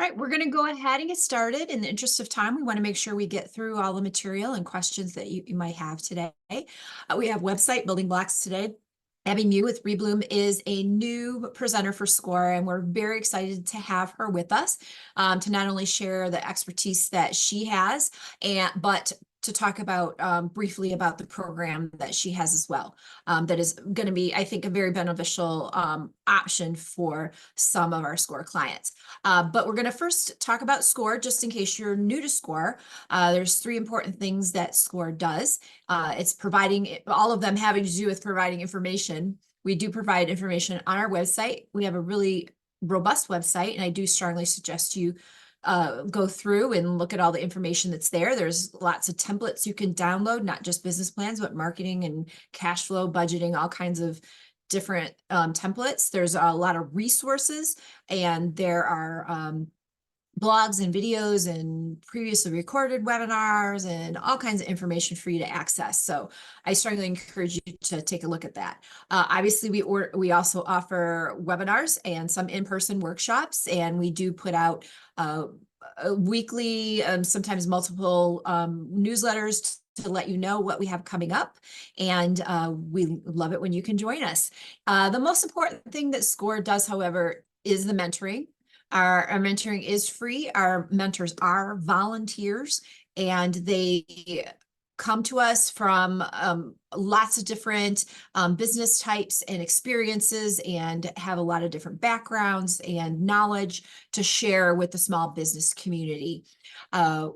All right, we're going to go ahead and get started. In the interest of time, we want to make sure we get through all the material and questions that you might have today. We have website building blocks today. Abby Mew with Rebloom is a new presenter for SCORE, and we're very excited to have her with us to not only share the expertise that she has, but to talk about briefly about the program that she has as well. That is going to be, I think, a very beneficial option for some of our SCORE clients. But we're going to first talk about SCORE, just in case you're new to SCORE. There's three important things that SCORE does. It's providing, all of them having to do with providing information. We do provide information on our website. We have a really robust website, and I do strongly suggest you go through and look at all the information that's there. There's lots of templates you can download, not just business plans, but marketing and cash flow, budgeting, all kinds of different templates. There's a lot of resources, and there are blogs and videos and previously recorded webinars and all kinds of information for you to access. So I strongly encourage you to take a look at that. Obviously, we also offer webinars and some in-person workshops, and we do put out weekly, sometimes multiple newsletters to let you know what we have coming up. And we love it when you can join us. The most important thing that SCORE does, however, is the mentoring. Our mentoring is free. Our mentors are volunteers, and they come to us from lots of different business types and experiences, and have a lot of different backgrounds and knowledge to share with the small business community.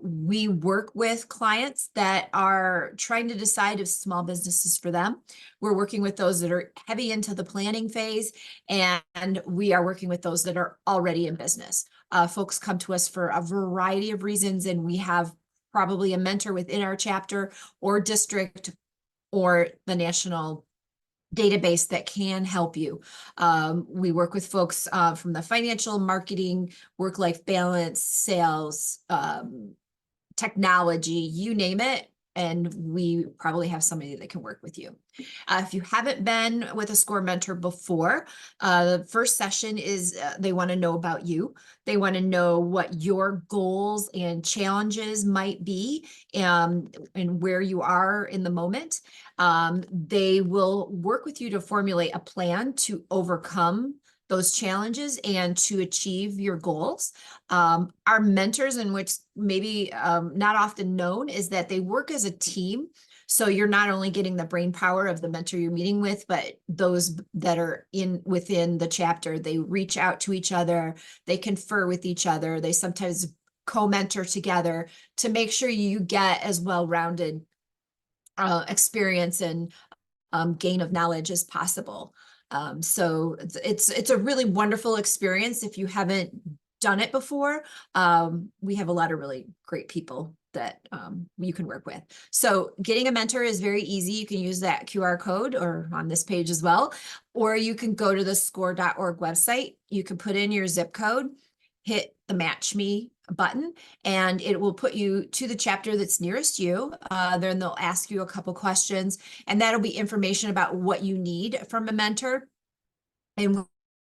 We work with clients that are trying to decide if small business is for them. We're working with those that are heavy into the planning phase, and we are working with those that are already in business. Folks come to us for a variety of reasons, and we have probably a mentor within our chapter or district or the national database that can help you. We work with folks from the financial, marketing, work-life balance, sales, technology, you name it, and we probably have somebody that can work with you. If you haven't been with a SCORE mentor before, the first session is they want to know about you. They want to know what your goals and challenges might be, and where you are in the moment. They will work with you to formulate a plan to overcome those challenges and to achieve your goals. Our mentors, in which maybe not often known, is that they work as a team. So you're not only getting the brain power of the mentor you're meeting with, but those that are within the chapter, they reach out to each other, they confer with each other, they sometimes co-mentor together to make sure you get as well-rounded experience and gain of knowledge as possible. So it's a really wonderful experience if you haven't done it before. We have a lot of really great people that you can work with. So getting a mentor is very easy. You can use that QR code or on this page as well, or you can go to the score.org website. You can put in your zip code, hit the Match Me button, and it will put you to the chapter that's nearest you. Then they'll ask you a couple questions, and that'll be information about what you need from a mentor. And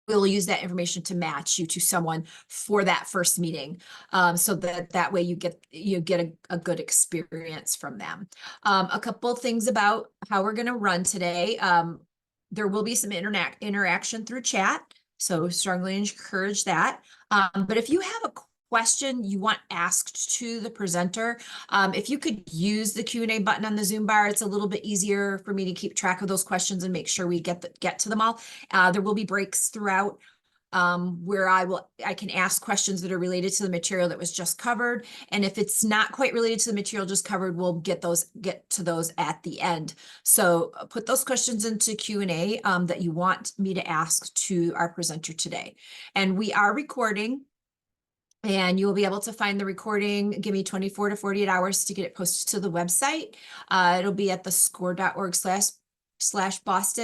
we'll use that information to match you to someone for that first meeting, so that way you get a good experience from them. A couple of things about how we're going to run today. There will be some interaction through chat, so strongly encourage that. But if you have a question you want asked to the presenter, if you could use the Q&A button on the Zoom bar, it's a little bit easier for me to keep track of those questions and make sure we get to them all. There will be breaks throughout where I can ask questions that are related to the material that was just covered. And if it's not quite related to the material just covered, we'll get to those at the end. So put those questions into Q&A that you want me to ask to our presenter today. And we are recording, and you'll be able to find the recording. Give me 24 to 48 hours to get it posted to the website. It'll be at the score.org/Boston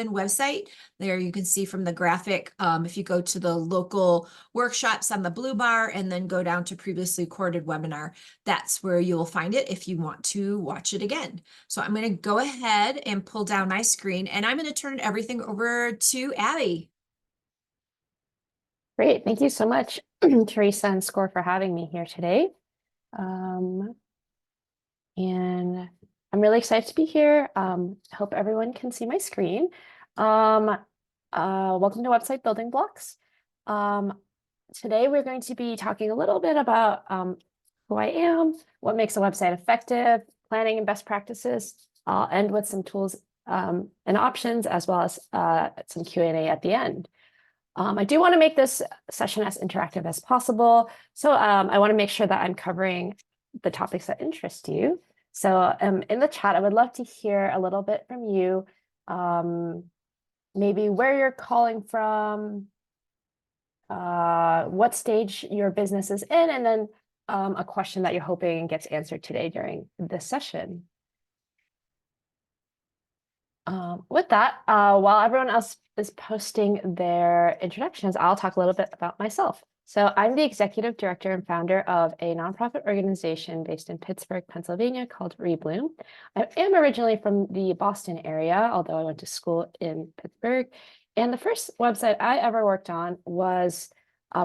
website. There you can see from the graphic, if you go to the local workshops on the blue bar and then go down to previously recorded webinar, that's where you'll find it if you want to watch it again. So I'm going to go ahead and pull down my screen, and I'm going to turn everything over to Abby. Great, thank you so much. Teresa and SCORE for having me here today. And I'm really excited to be here. I hope everyone can see my screen. Welcome to Website Building Blocks. Today we're going to be talking a little bit about who I am, what makes a website effective, planning and best practices. I'll end with some tools and options, as well as some Q&A at the end. I do want to make this session as interactive as possible. So I want to make sure that I'm covering the topics that interest you. So in the chat, I would love to hear a little bit from you, maybe where you're calling from, what stage your business is in, and then a question that you're hoping gets answered today during this session. With that, while everyone else is posting their introductions, I'll talk a little bit about myself. So I'm the executive director and founder of a nonprofit organization based in Pittsburgh, Pennsylvania called Rebloom. I am originally from the Boston area, although I went to school in Pittsburgh. And the first website I ever worked on was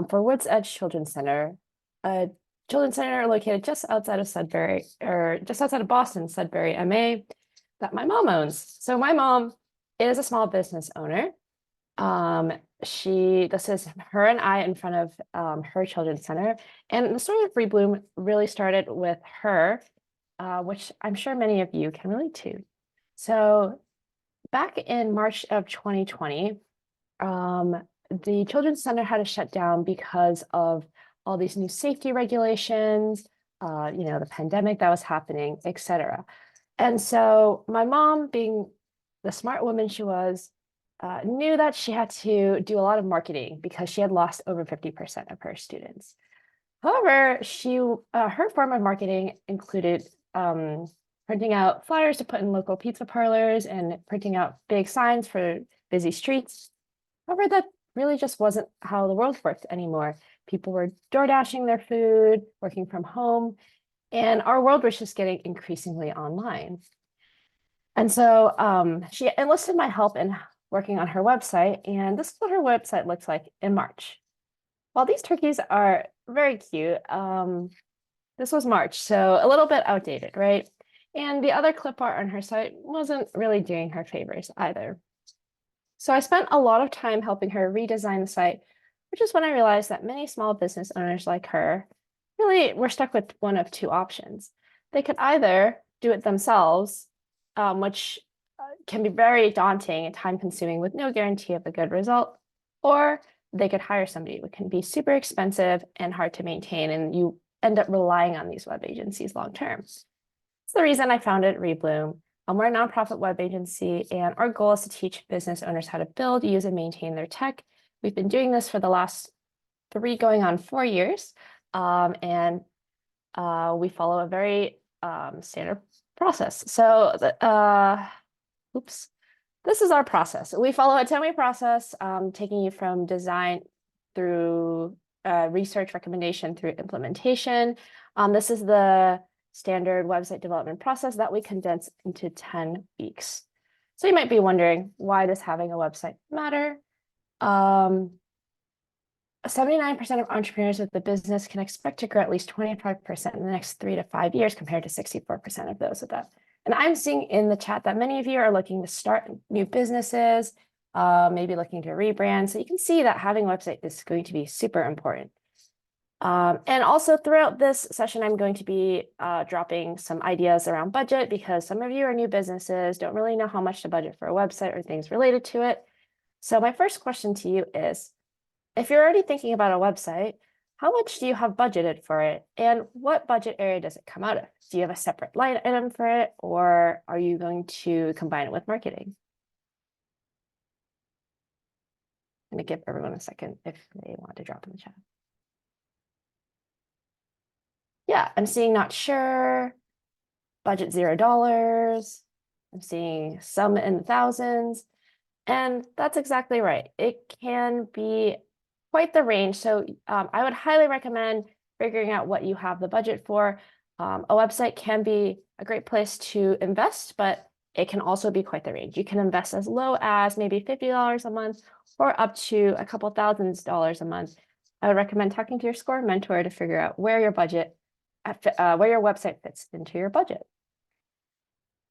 for Woods Edge Children's Center, a children's center located just outside of Sudbury, or just outside of Boston, Sudbury, MA, that my mom owns. So my mom is a small business owner. This is her and I in front of her children's center. And the story of Rebloom really started with her, which I'm sure many of you can relate to. So back in March of 2020, the children's center had to shut down because of all these new safety regulations, the pandemic that was happening, et cetera. And so my mom, being the smart woman she was, knew that she had to do a lot of marketing because she had lost over 50% of her students. However, her form of marketing included printing out flyers to put in local pizza parlors and printing out big signs for busy streets. However, that really just wasn't how the world worked anymore. People were door dashing their food, working from home, and our world was just getting increasingly online. And so she enlisted my help in working on her website, and this is what her website looks like in March. While these turkeys are very cute, this was March, so a little bit outdated, right? And the other clip art on her site wasn't really doing her favors either. So I spent a lot of time helping her redesign the site, which is when I realized that many small business owners like her really were stuck with one of two options. They could either do it themselves, which can be very daunting and time-consuming with no guarantee of a good result, or they could hire somebody, which can be super expensive and hard to maintain, and you end up relying on these web agencies long-term. That's the reason I founded Rebloom. We're a nonprofit web agency, and our goal is to teach business owners how to build, use, and maintain their tech. We've been doing this for the last 3 going on 4 years, and we follow a very standard process. So, this is our process. We follow a 10-way process, taking you from design through research, recommendation, through implementation. This is the standard website development process that we condense into 10 weeks. So you might be wondering, why does having a website matter? 79% of entrepreneurs with the business can expect to grow at least 25% in the next 3 to 5 years, compared to 64% of those without. And I'm seeing in the chat that many of you are looking to start new businesses, maybe looking to rebrand. So you can see that having a website is going to be super important. And also throughout this session, I'm going to be dropping some ideas around budget, because some of you are new businesses, don't really know how much to budget for a website or things related to it. So my first question to you is, if you're already thinking about a website, how much do you have budgeted for it? And what budget area does it come out of? Do you have a separate line item for it, or are you going to combine it with marketing? I'm going to give everyone a second if they want to drop in the chat. Yeah, I'm seeing not sure, budget $0. I'm seeing some in the thousands, and that's exactly right. It can be quite the range. So I would highly recommend figuring out what you have the budget for. A website can be a great place to invest, but it can also be quite the range. You can invest as low as maybe $50 a month, or up to a couple $1,000s a month. I would recommend talking to your SCORE mentor to figure out where your where your website fits into your budget.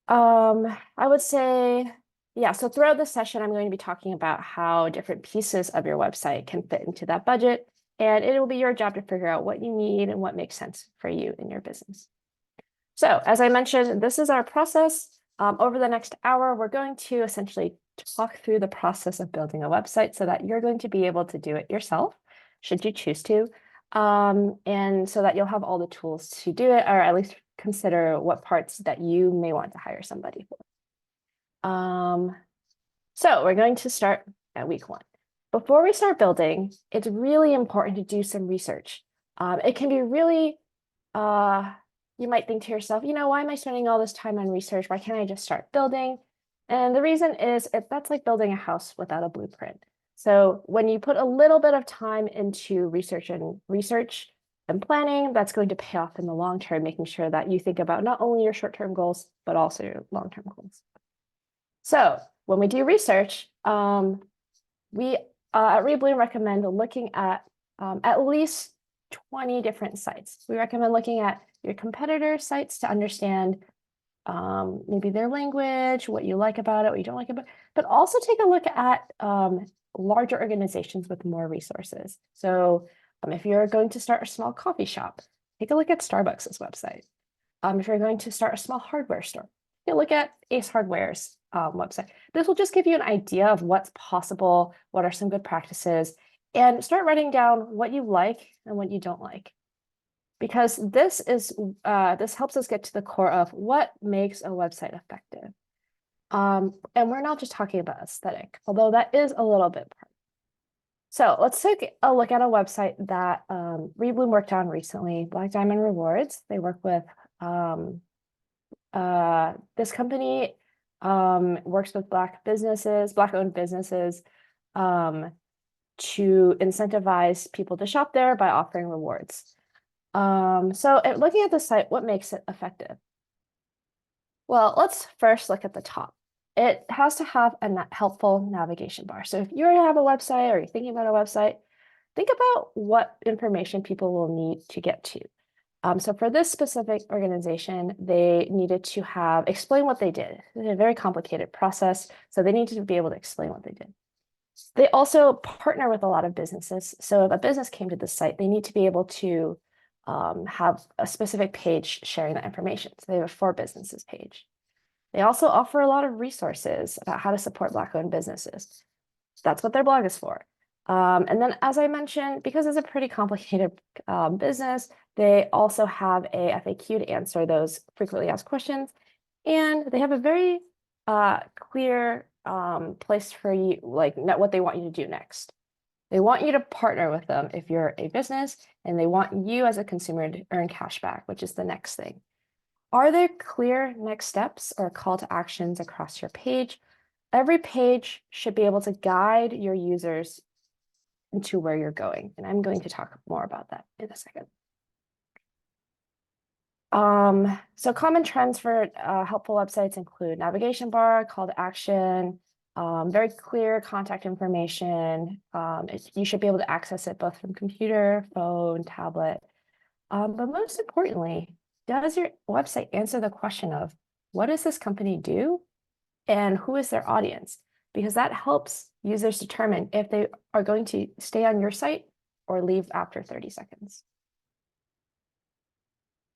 I would say, yeah, so throughout the session, I'm going to be talking about how different pieces of your website can fit into that budget, and it will be your job to figure out what you need and what makes sense for you in your business. So as I mentioned, this is our process. Over the next hour, we're going to essentially talk through the process of building a website so that you're going to be able to do it yourself, should you choose to, and so that you'll have all the tools to do it, or at least consider what parts that you may want to hire somebody for. So we're going to start at week 1. Before we start building, it's really important to do some research. It can be really, you might think to yourself, why am I spending all this time on research? Why can't I just start building? And the reason is that's like building a house without a blueprint. So when you put a little bit of time into research and planning, that's going to pay off in the long term, making sure that you think about not only your short-term goals, but also your long-term goals. So when we do research, we at Rebloom recommend looking at least 20 different sites. We recommend looking at your competitor sites to understand maybe their language, what you like about it, what you don't like about it, but also take a look at larger organizations with more resources. So if you're going to start a small coffee shop, take a look at Starbucks' website. If you're going to start a small hardware store, take a look at Ace Hardware's website. This will just give you an idea of what's possible, what are some good practices, and start writing down what you like and what you don't like. Because this helps us get to the core of what makes a website effective. And we're not just talking about aesthetic, although that is a little bit part. So let's take a look at a website that Rebloom worked on recently, Black Diamond Rewards. They work with this company works with Black-owned businesses to incentivize people to shop there by offering rewards. So looking at the site, what makes it effective? Well, let's first look at the top. It has to have a helpful navigation bar. So if you already have a website or you're thinking about a website, think about what information people will need to get to. So for this specific organization, they needed to explain what they did. It's a very complicated process, so they needed to be able to explain what they did. They also partner with a lot of businesses. So if a business came to the site, they need to be able to have a specific page sharing that information. So they have a For Businesses page. They also offer a lot of resources about how to support Black-owned businesses. That's what their blog is for. And then, as I mentioned, because it's a pretty complicated business, they also have a FAQ to answer those frequently asked questions. And they have a very clear place for you, like what they want you to do next. They want you to partner with them if you're a business, and they want you as a consumer to earn cash back, which is the next thing. Are there clear next steps or call to actions across your page? Every page should be able to guide your users into where you're going. And I'm going to talk more about that in a second. So common trends for helpful websites include navigation bar, call to action, very clear contact information. You should be able to access it both from computer, phone, tablet. But most importantly, does your website answer the question of what does this company do and who is their audience? Because that helps users determine if they are going to stay on your site or leave after 30 seconds.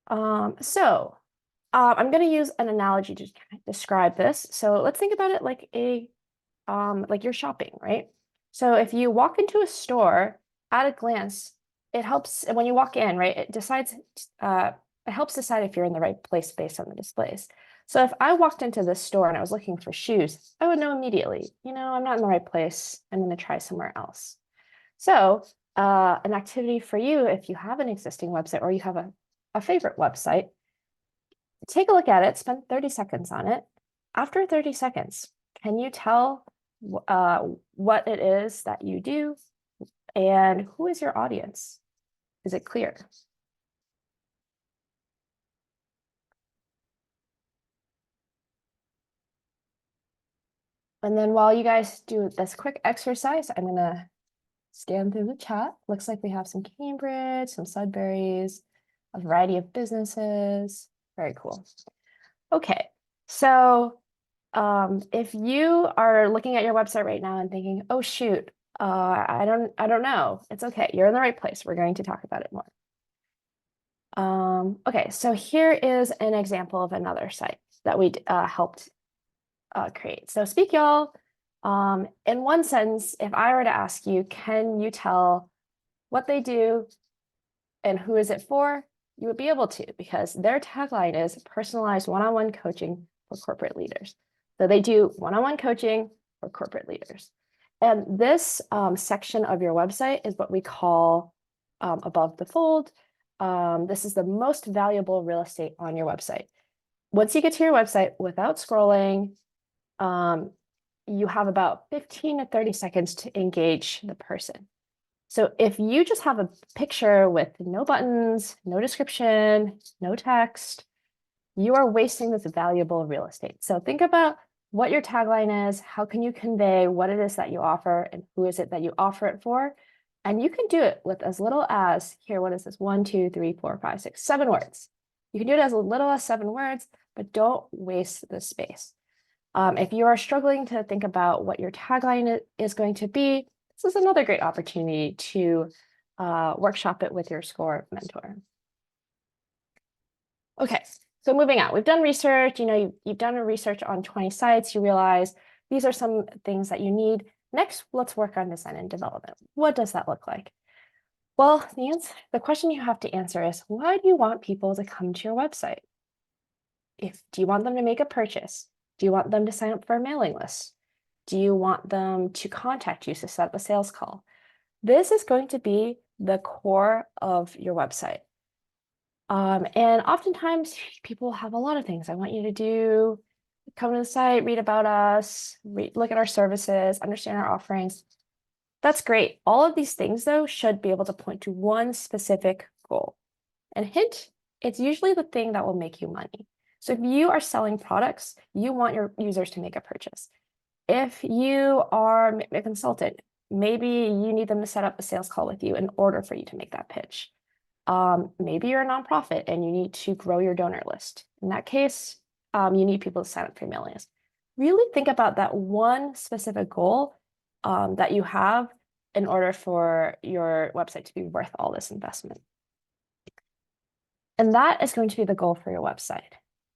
I'm going to use an analogy to describe this. So let's think about it like like you're shopping, right? So if you walk into a store at a glance, it helps when you walk in, right? It helps decide if you're in the right place based on the displays. So if I walked into this store and I was looking for shoes, I would know immediately, I'm not in the right place. I'm going to try somewhere else. So an activity for you, if you have an existing website or you have a favorite website, take a look at it, spend 30 seconds on it. After 30 seconds, can you tell what it is that you do and who is your audience? Is it clear? And then while you guys do this quick exercise, I'm going to scan through the chat. Looks like we have some Cambridge, some Sudbury's, a variety of businesses. Very cool. Okay, so if you are looking at your website right now and thinking, oh shoot, I don't know. It's okay. You're in the right place. We're going to talk about it more. Okay, so here is an example of another site that we helped create. So Speak Y'all, in one sentence, if I were to ask you, can you tell what they do and who is it for? You would be able to, because their tagline is personalized one-on-one coaching for corporate leaders. So they do one-on-one coaching for corporate leaders. And this section of your website is what we call above the fold. This is the most valuable real estate on your website. Once you get to your website without scrolling, you have about 15 to 30 seconds to engage the person. So if you just have a picture with no buttons, no description, no text, you are wasting this valuable real estate. So think about what your tagline is, how can you convey what it is that you offer and who is it that you offer it for? And you can do it with as little as, here, what is this? 1, 2, 3, 4, 5, 6, 7 words. You can do it as little as 7 words, but don't waste the space. If you are struggling to think about what your tagline is going to be, this is another great opportunity to workshop it with your SCORE mentor. Okay, so moving on, we've done research, you've done a research on 20 sites, you realize these are some things that you need. Next, let's work on design and development. What does that look like? Well, the question you have to answer is, why do you want people to come to your website? Do you want them to make a purchase? Do you want them to sign up for a mailing list? Do you want them to contact you to set up a sales call? This is going to be the core of your website. And oftentimes people have a lot of things I want you to do. Come to the site, read about us, look at our services, understand our offerings. That's great. All of these things, though, should be able to point to one specific goal. And hint, it's usually the thing that will make you money. So if you are selling products, you want your users to make a purchase. If you are a consultant, maybe you need them to set up a sales call with you in order for you to make that pitch. Maybe you're a nonprofit and you need to grow your donor list. In that case, you need people to sign up for your mailing list. Really think about that one specific goal that you have in order for your website to be worth all this investment. And that is going to be the goal for your website.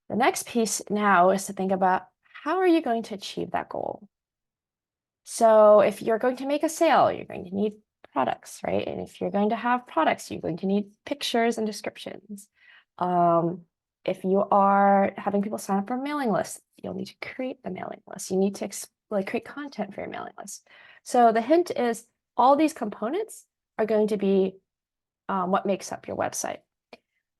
The next piece now is to think about, how are you going to achieve that goal? So if you're going to make a sale, you're going to need products, right? And if you're going to have products, you're going to need pictures and descriptions. If you are having people sign up for a mailing list, you'll need to create the mailing list. You need to create content for your mailing list. So the hint is all these components are going to be what makes up your website.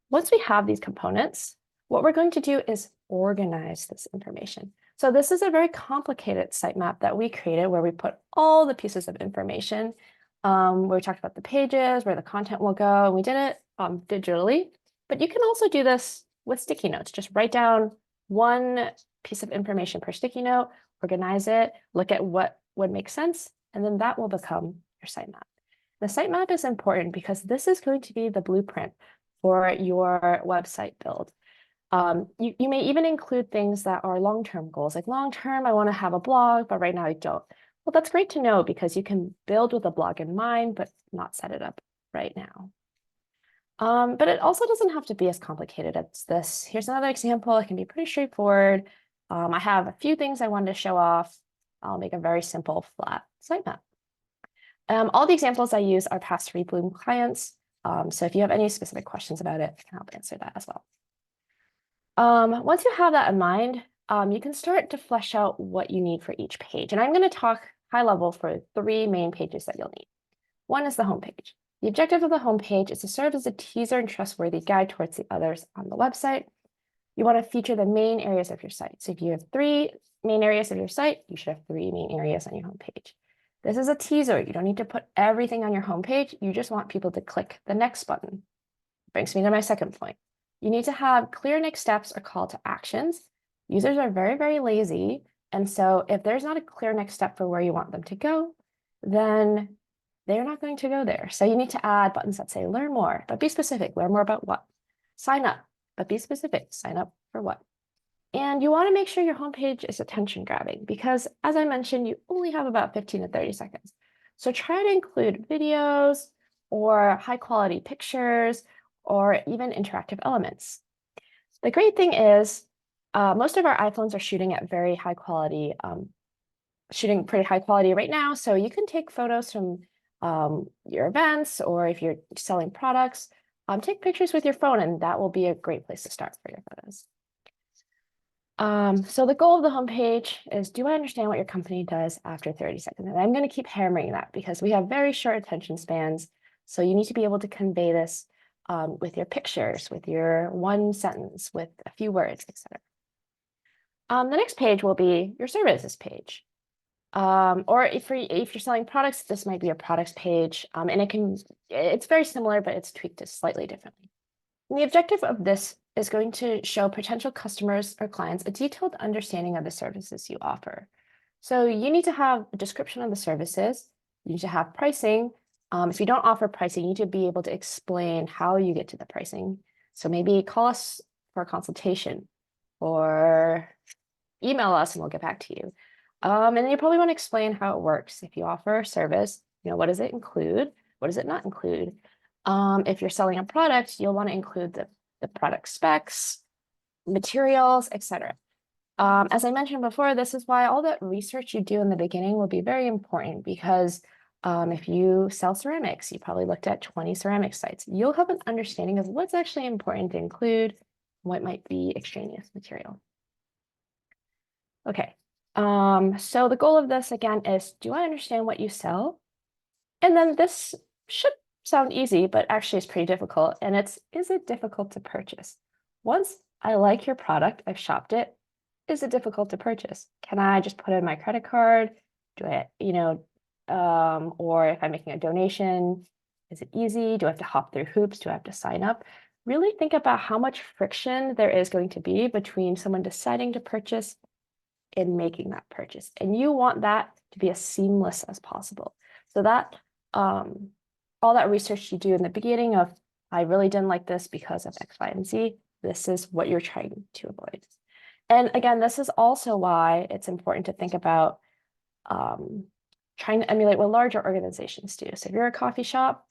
Once we have these components, what we're going to do is organize this information. So this is a very complicated sitemap that we created where we put all the pieces of information where we talked about the pages, where the content will go, and we did it digitally. But you can also do this with sticky notes. Just write down one piece of information per sticky note, organize it, look at what would make sense, and then that will become your sitemap. The sitemap is important because this is going to be the blueprint for your website build. You may even include things that are long-term goals, like long-term, I want to have a blog, but right now I don't. Well, that's great to know because you can build with a blog in mind, but not set it up right now. But it also doesn't have to be as complicated as this. Here's another example. It can be pretty straightforward. I have a few things I wanted to show off. I'll make a very simple flat sitemap. All the examples I use are past Rebloom clients. So if you have any specific questions about it, I can help answer that as well. Once you have that in mind, you can start to flesh out what you need for each page. And I'm going to talk high level for 3 main pages that you'll need. One is the homepage. The objective of the homepage is to serve as a teaser and trustworthy guide towards the others on the website. You want to feature the main areas of your site. So if you have 3 main areas of your site, you should have 3 main areas on your homepage. This is a teaser. You don't need to put everything on your homepage. You just want people to click the next button. Brings me to my second point. You need to have clear next steps or call to actions. Users are very, very lazy. And so if there's not a clear next step for where you want them to go, then they're not going to go there. So you need to add buttons that say learn more, but be specific. Learn more about what? Sign up, but be specific. Sign up for what? And you want to make sure your homepage is attention grabbing because, as I mentioned, you only have about 15 to 30 seconds. So try to include videos or high quality pictures or even interactive elements. The great thing is most of our iPhones are shooting at very high quality, shooting pretty high quality right now. So you can take photos from your events, or if you're selling products, take pictures with your phone, and that will be a great place to start for your photos. So the goal of the homepage is, do I understand what your company does after 30 seconds? And I'm going to keep hammering that because we have very short attention spans. So you need to be able to convey this with your pictures, with your one sentence, with a few words, etc. The next page will be your services page. Or if you're selling products, this might be a products page. And it's very similar, but it's tweaked just slightly differently. And the objective of this is going to show potential customers or clients a detailed understanding of the services you offer. So you need to have a description of the services. You need to have pricing. If you don't offer pricing, you need to be able to explain how you get to the pricing. So maybe call us for a consultation or email us and we'll get back to you. And then you probably want to explain how it works. If you offer a service, what does it include? What does it not include? If you're selling a product, you'll want to include the product specs, materials, etc. As I mentioned before, this is why all that research you do in the beginning will be very important because if you sell ceramics, you probably looked at 20 ceramic sites. You'll have an understanding of what's actually important to include, what might be extraneous material. Okay, so the goal of this again is, do I understand what you sell? And then this should sound easy, but actually it's pretty difficult. And is it difficult to purchase? Once I like your product, I've shopped it, is it difficult to purchase? Can I just put in my credit card? Do I, or if I'm making a donation, is it easy? Do I have to hop through hoops? Do I have to sign up? Really think about how much friction there is going to be between someone deciding to purchase and making that purchase. And you want that to be as seamless as possible. So that all that research you do in the beginning of, I really didn't like this because of X, Y, and Z, this is what you're trying to avoid. And again, this is also why it's important to think about trying to emulate what larger organizations do. So if you're a coffee shop,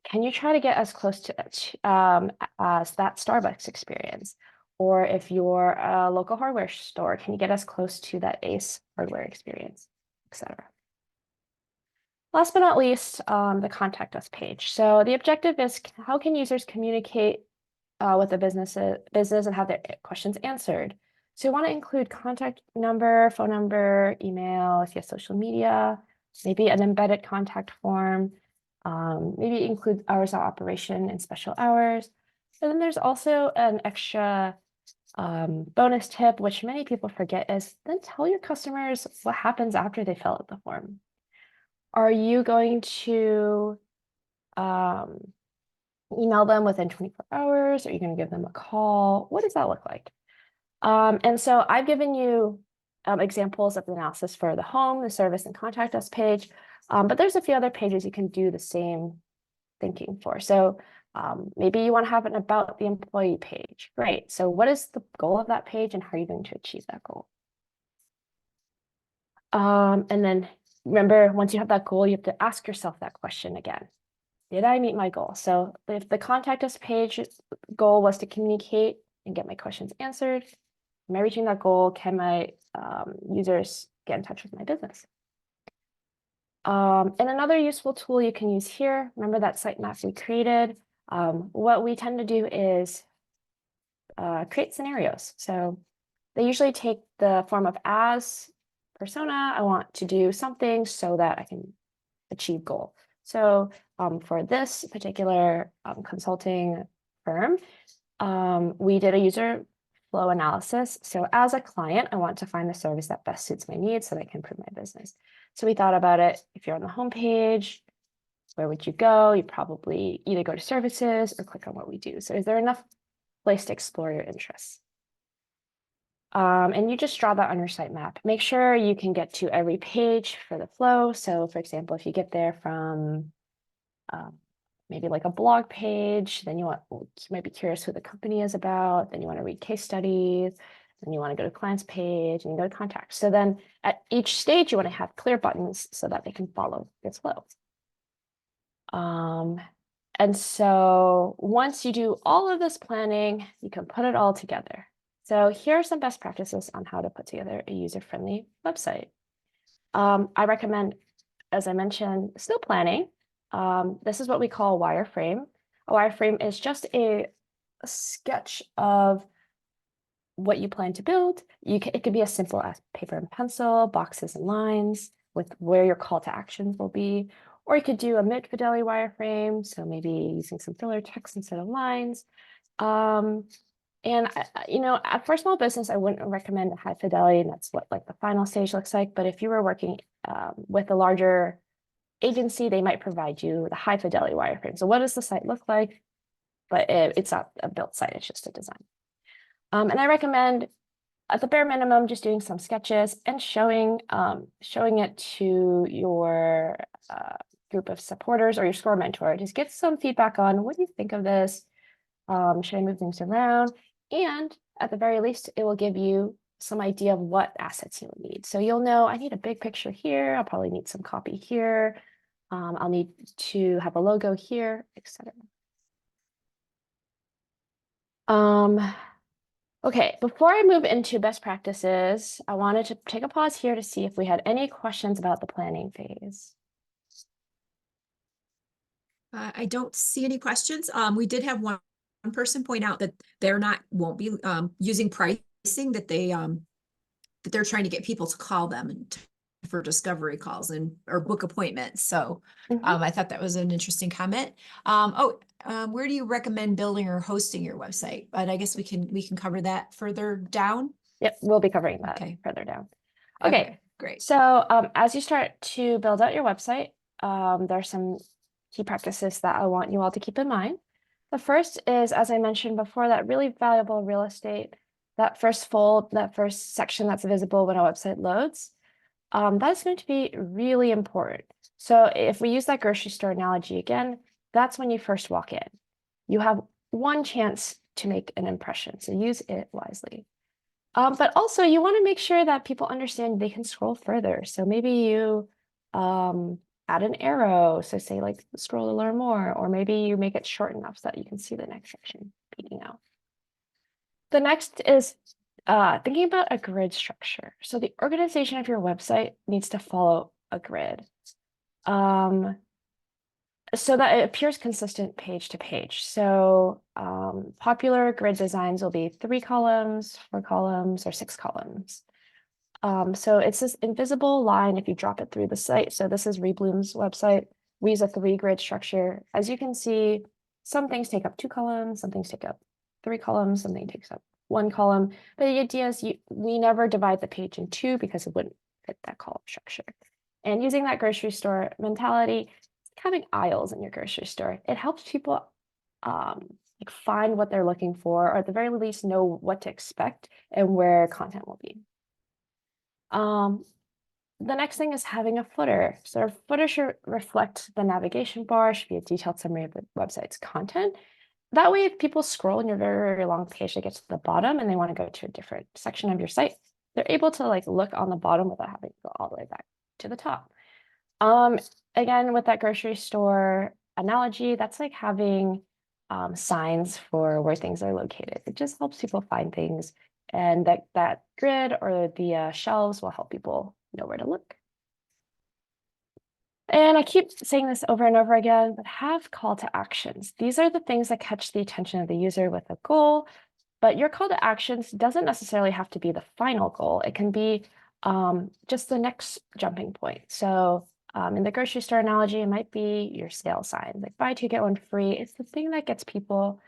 can you try to get as close to as that Starbucks experience? Or if you're a local hardware store, can you get as close to that Ace hardware experience, etc. Last but not least, the contact us page. So the objective is, how can users communicate with the business and have their questions answered? So you want to include contact number, phone number, email, if you have social media, maybe an embedded contact form, maybe include hours of operation and special hours. And then there's also an extra bonus tip, which many people forget, is then tell your customers what happens after they fill out the form. Are you going to email them within 24 hours? Are you going to give them a call? What does that look like? And so I've given you examples of the analysis for the home, the service, and contact us page. But there's a few other pages you can do the same thinking for. So maybe you want to have an about the employee page. Great. So what is the goal of that page and how are you going to achieve that goal? And then remember, once you have that goal, you have to ask yourself that question again. Did I meet my goal? So if the contact us page goal was to communicate and get my questions answered, am I reaching that goal? Can my users get in touch with my business? And another useful tool you can use here, remember that sitemap we created? What we tend to do is create scenarios. So they usually take the form of as persona, I want to do something so that I can achieve goal. So for this particular consulting firm, we did a user flow analysis. So as a client, I want to find the service that best suits my needs so that I can improve my business. So we thought about it. If you're on the homepage, where would you go? You probably either go to services or click on what we do. So is there enough place to explore your interests? And you just draw that on your sitemap. Make sure you can get to every page for the flow. So for example, if you get there from maybe like a blog page, then you might be curious who the company is about, then you want to read case studies, then you want to go to clients page and you go to contacts. So then at each stage, you want to have clear buttons so that they can follow this flow. And so once you do all of this planning, you can put it all together. So here are some best practices on how to put together a user-friendly website. I recommend, as I mentioned, still planning. This is what we call a wireframe. A wireframe is just a sketch of what you plan to build. It could be as simple as paper and pencil, boxes and lines with where your call to actions will be. Or you could do a mid-fidelity wireframe, so maybe using some filler text instead of lines. And for small business, I wouldn't recommend a high fidelity, and that's what like the final stage looks like. But if you were working with a larger agency, they might provide you with a high fidelity wireframe. So what does the site look like? But it's not a built site, it's just a design. And I recommend at the bare minimum, just doing some sketches and showing it to your group of supporters or your SCORE mentor. Just get some feedback on what do you think of this? Should I move things around? And at the very least, it will give you some idea of what assets you'll need. So you'll know I need a big picture here. I'll probably need some copy here. I'll need to have a logo here, etc. Okay, before I move into best practices, I wanted to take a pause here to see if we had any questions about the planning phase. I don't see any questions. We did have one person point out that won't be using pricing, that they're trying to get people to call them for discovery calls or book appointments. So I thought that was an interesting comment. Where do you recommend building or hosting your website? But I guess we can cover that further down. Yep, we'll be covering that further down. Okay, great. So as you start to build out your website, there are some key practices that I want you all to keep in mind. The first is, as I mentioned before, that really valuable real estate, that first section that's visible when a website loads. That's going to be really important. So if we use that grocery store analogy again, that's when you first walk in. You have one chance to make an impression, so use it wisely. But also you want to make sure that people understand they can scroll further. So maybe you add an arrow, so say like scroll to learn more, or maybe you make it short enough so that you can see the next section peeking out. The next is thinking about a grid structure. So the organization of your website needs to follow a grid so that it appears consistent page to page. So popular grid designs will be 3 columns, 4 columns, or 6 columns. So it's this invisible line if you drop it through the site. So this is Rebloom's website. We use a 3-grid structure. As you can see, some things take up 2 columns, some things take up 3 columns, something takes up 1 column. But the idea is we never divide the page in 2 because it wouldn't fit that column structure. And using that grocery store mentality, having aisles in your grocery store, it helps people like find what they're looking for, or at the very least know what to expect and where content will be. The next thing is having a footer. So a footer should reflect the navigation bar, should be a detailed summary of the website's content. That way, if people scroll in your very, very long page that gets to the bottom and they want to go to a different section of your site, they're able to like look on the bottom without having to go all the way back to the top. Again, with that grocery store analogy, that's like having signs for where things are located. It just helps people find things, and that grid or the shelves will help people know where to look. And I keep saying this over and over again, but have call to actions. These are the things that catch the attention of the user with a goal, but your call to actions doesn't necessarily have to be the final goal. It can be just the next jumping point. So in the grocery store analogy, it might be your sale sign, like buy 2, get 1 free. It's the thing that gets people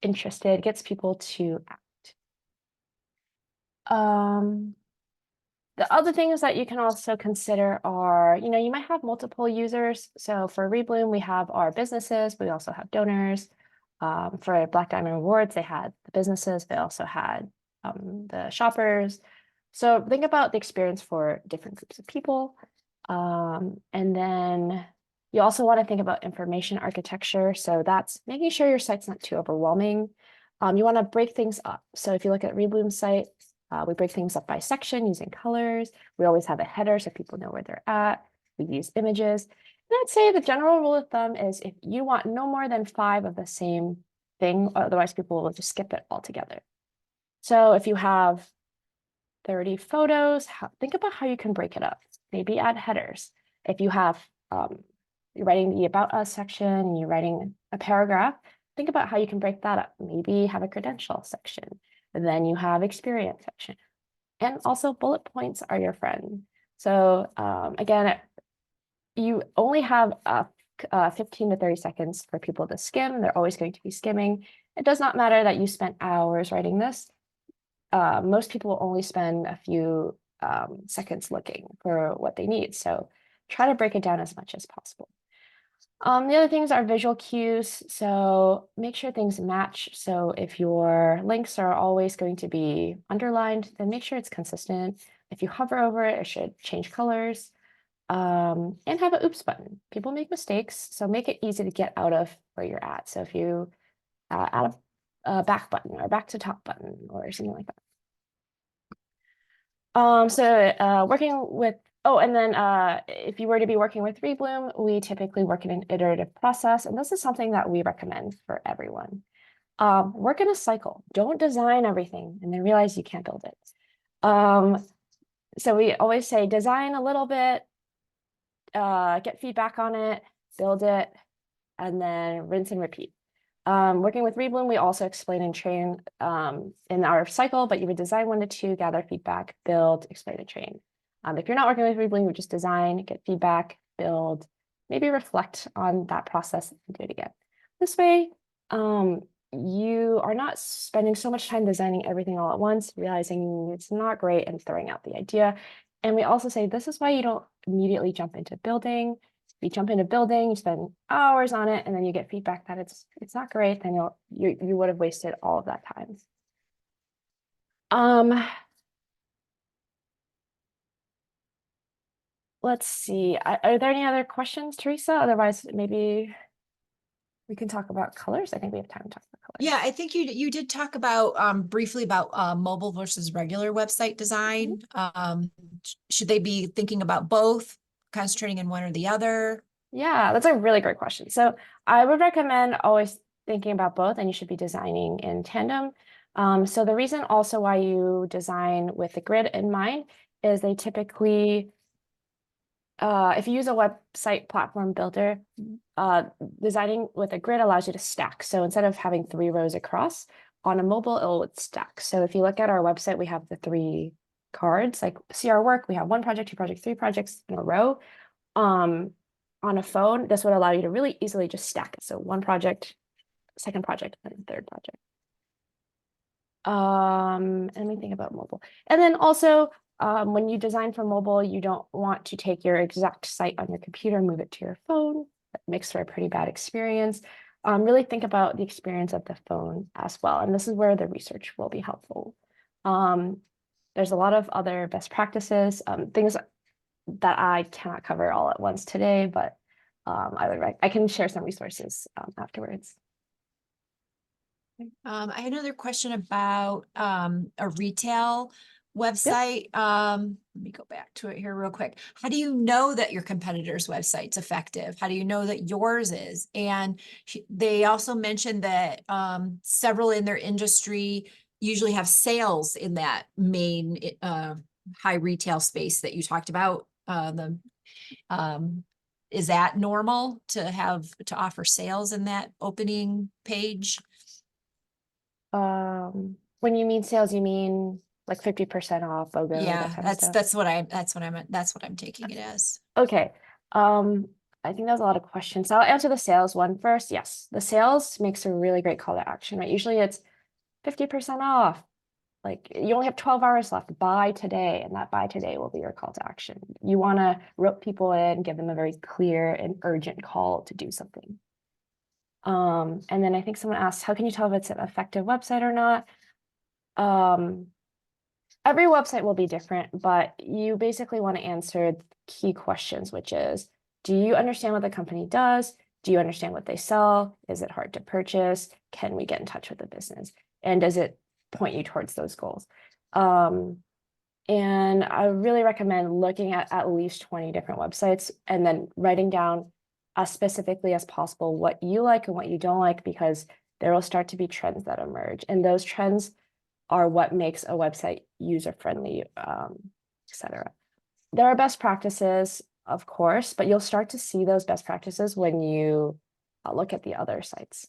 interested, gets people to act. The other things that you can also consider are, you might have multiple users. So for Rebloom, we have our businesses, but we also have donors. For Black Diamond Rewards, they had the businesses, they also had the shoppers. So think about the experience for different groups of people. And then you also want to think about information architecture. So that's making sure your site's not too overwhelming. You want to break things up. So if you look at Rebloom's site, we break things up by section using colors. We always have a header so people know where they're at. We use images. And I'd say the general rule of thumb is if you want no more than 5 of the same thing, otherwise people will just skip it altogether. So if you have 30 photos, think about how you can break it up. Maybe add headers. If you have, you're writing the About Us section and you're writing a paragraph, think about how you can break that up. Maybe have a credential section, and then you have experience section. And also bullet points are your friend. So again, you only have 15 to 30 seconds for people to skim. They're always going to be skimming. It does not matter that you spent hours writing this. Most people will only spend a few seconds looking for what they need. So try to break it down as much as possible. The other things are visual cues. So make sure things match. So if your links are always going to be underlined, then make sure it's consistent. If you hover over it, it should change colors. And have an oops button. People make mistakes, so make it easy to get out of where you're at. So if you add a back button or back to top button or something like that. Working with, and then if you were to be working with Rebloom, we typically work in an iterative process, and this is something that we recommend for everyone. Work in a cycle. Don't design everything and then realize you can't build it. So we always say design a little bit, get feedback on it, build it, and then rinse and repeat. Working with Rebloom, we also explain and train in our cycle, but you would design 1 to 2, gather feedback, build, explain, and train. If you're not working with Rebloom, you just design, get feedback, build, maybe reflect on that process and do it again. This way, you are not spending so much time designing everything all at once, realizing it's not great and throwing out the idea. And we also say, this is why you don't immediately jump into building. If you jump into building, you spend hours on it, and then you get feedback that it's not great, then you would have wasted all of that time. Let's see. Are there any other questions, Teresa? Otherwise, maybe we can talk about colors. I think we have time to talk about colors. Yeah, I think you did talk about briefly about mobile versus regular website design. Should they be thinking about both, concentrating in one or the other? Yeah, that's a really great question. So I would recommend always thinking about both, and you should be designing in tandem. So the reason also why you design with the grid in mind is they typically, if you use a website platform builder, designing with a grid allows you to stack. So instead of having 3 rows across, on a mobile, it will stack. So if you look at our website, we have the 3 cards, like see our work, we have 1 project, 2 projects, 3 projects in a row. On a phone, this would allow you to really easily just stack it. So 1 project, 2nd project, and 3rd project. And let me think about mobile. And then also, when you design for mobile, you don't want to take your exact site on your computer, move it to your phone. That makes for a pretty bad experience. Really think about the experience of the phone as well. And this is where the research will be helpful. There's a lot of other best practices, things that I cannot cover all at once today, but I can share some resources afterwards. I had another question about a retail website. Let me go back to it here real quick. How do you know that your competitor's website's effective? How do you know that yours is? And they also mentioned that several in their industry usually have sales in that main high retail space that you talked about. Is that normal to offer sales in that opening page? When you mean sales, you mean like 50% off, BOGO, that Yeah, kind of stuff? that's what I'm taking it as. Okay. I think that was a lot of questions. So I'll answer the sales one first. Yes, the sales makes a really great call to action, right? Usually it's 50% off. Like you only have 12 hours left, buy today, and that buy today will be your call to action. You want to rope people in, give them a very clear and urgent call to do something. And then I think someone asked, how can you tell if it's an effective website or not? every website will be different, but you basically want to answer key questions, which is, do you understand what the company does? Do you understand what they sell? Is it hard to purchase? Can we get in touch with the business? And does it point you towards those goals? And I really recommend looking at least 20 different websites and then writing down as specifically as possible what you like and what you don't like, because there will start to be trends that emerge. And those trends are what makes a website user-friendly, etc. There are best practices, of course, but you'll start to see those best practices when you look at the other sites.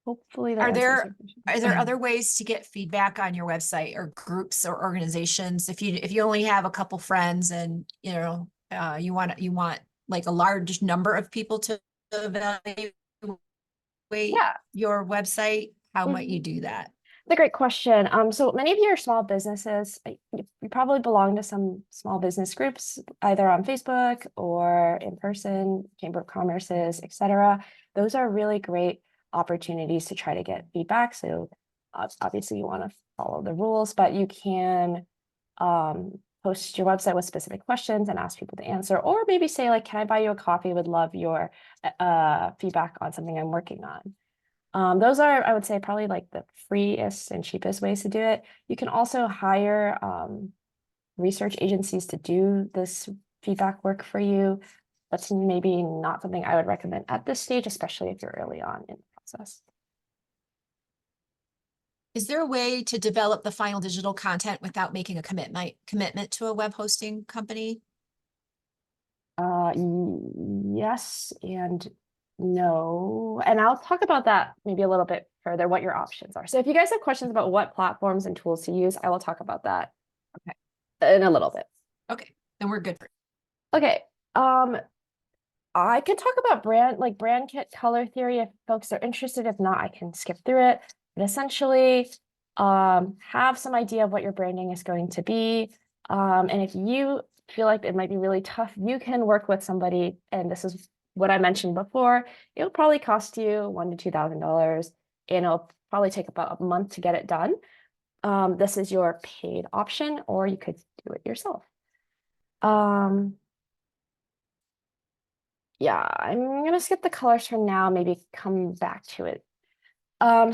Hopefully that Are answers there your question. are there other ways to get feedback on your website, or groups or organizations? If you only have a couple friends and you want like a large number of people to evaluate Yeah. your website, how might you Mhm. do that? That's a great question. So many of you are small businesses. You probably belong to some small business groups, either on Facebook or in person, Chamber of Commerce's, etc. Those are really great opportunities to try to get feedback. So obviously you want to follow the rules, but you can post your website with specific questions and ask people to answer, or maybe say like, can I buy you a coffee? Would love your feedback on something I'm working on. Those are, I would say, probably like the freest and cheapest ways to do it. You can also hire research agencies to do this feedback work for you. That's maybe not something I would recommend at this stage, especially if you're early on in the process. Is there a way to develop the final digital content without making a commitment to a web hosting company? Yes and no. And I'll talk about that maybe a little bit further, what your options are. So if you guys have questions about what platforms and tools to use, I will talk about that in a little bit. Okay, then we're good. Okay. I can talk about brand kit color theory if folks are interested. If not, I can skip through it. But essentially, have some idea of what your branding is going to be. And if you feel like it might be really tough, you can work with somebody. And this is what I mentioned before. It'll probably cost you $1,000 to $2,000, and it'll probably take about a month to get it done. This is your paid option, or you could do it yourself. Yeah, I'm gonna skip the colors for now, maybe come back to it.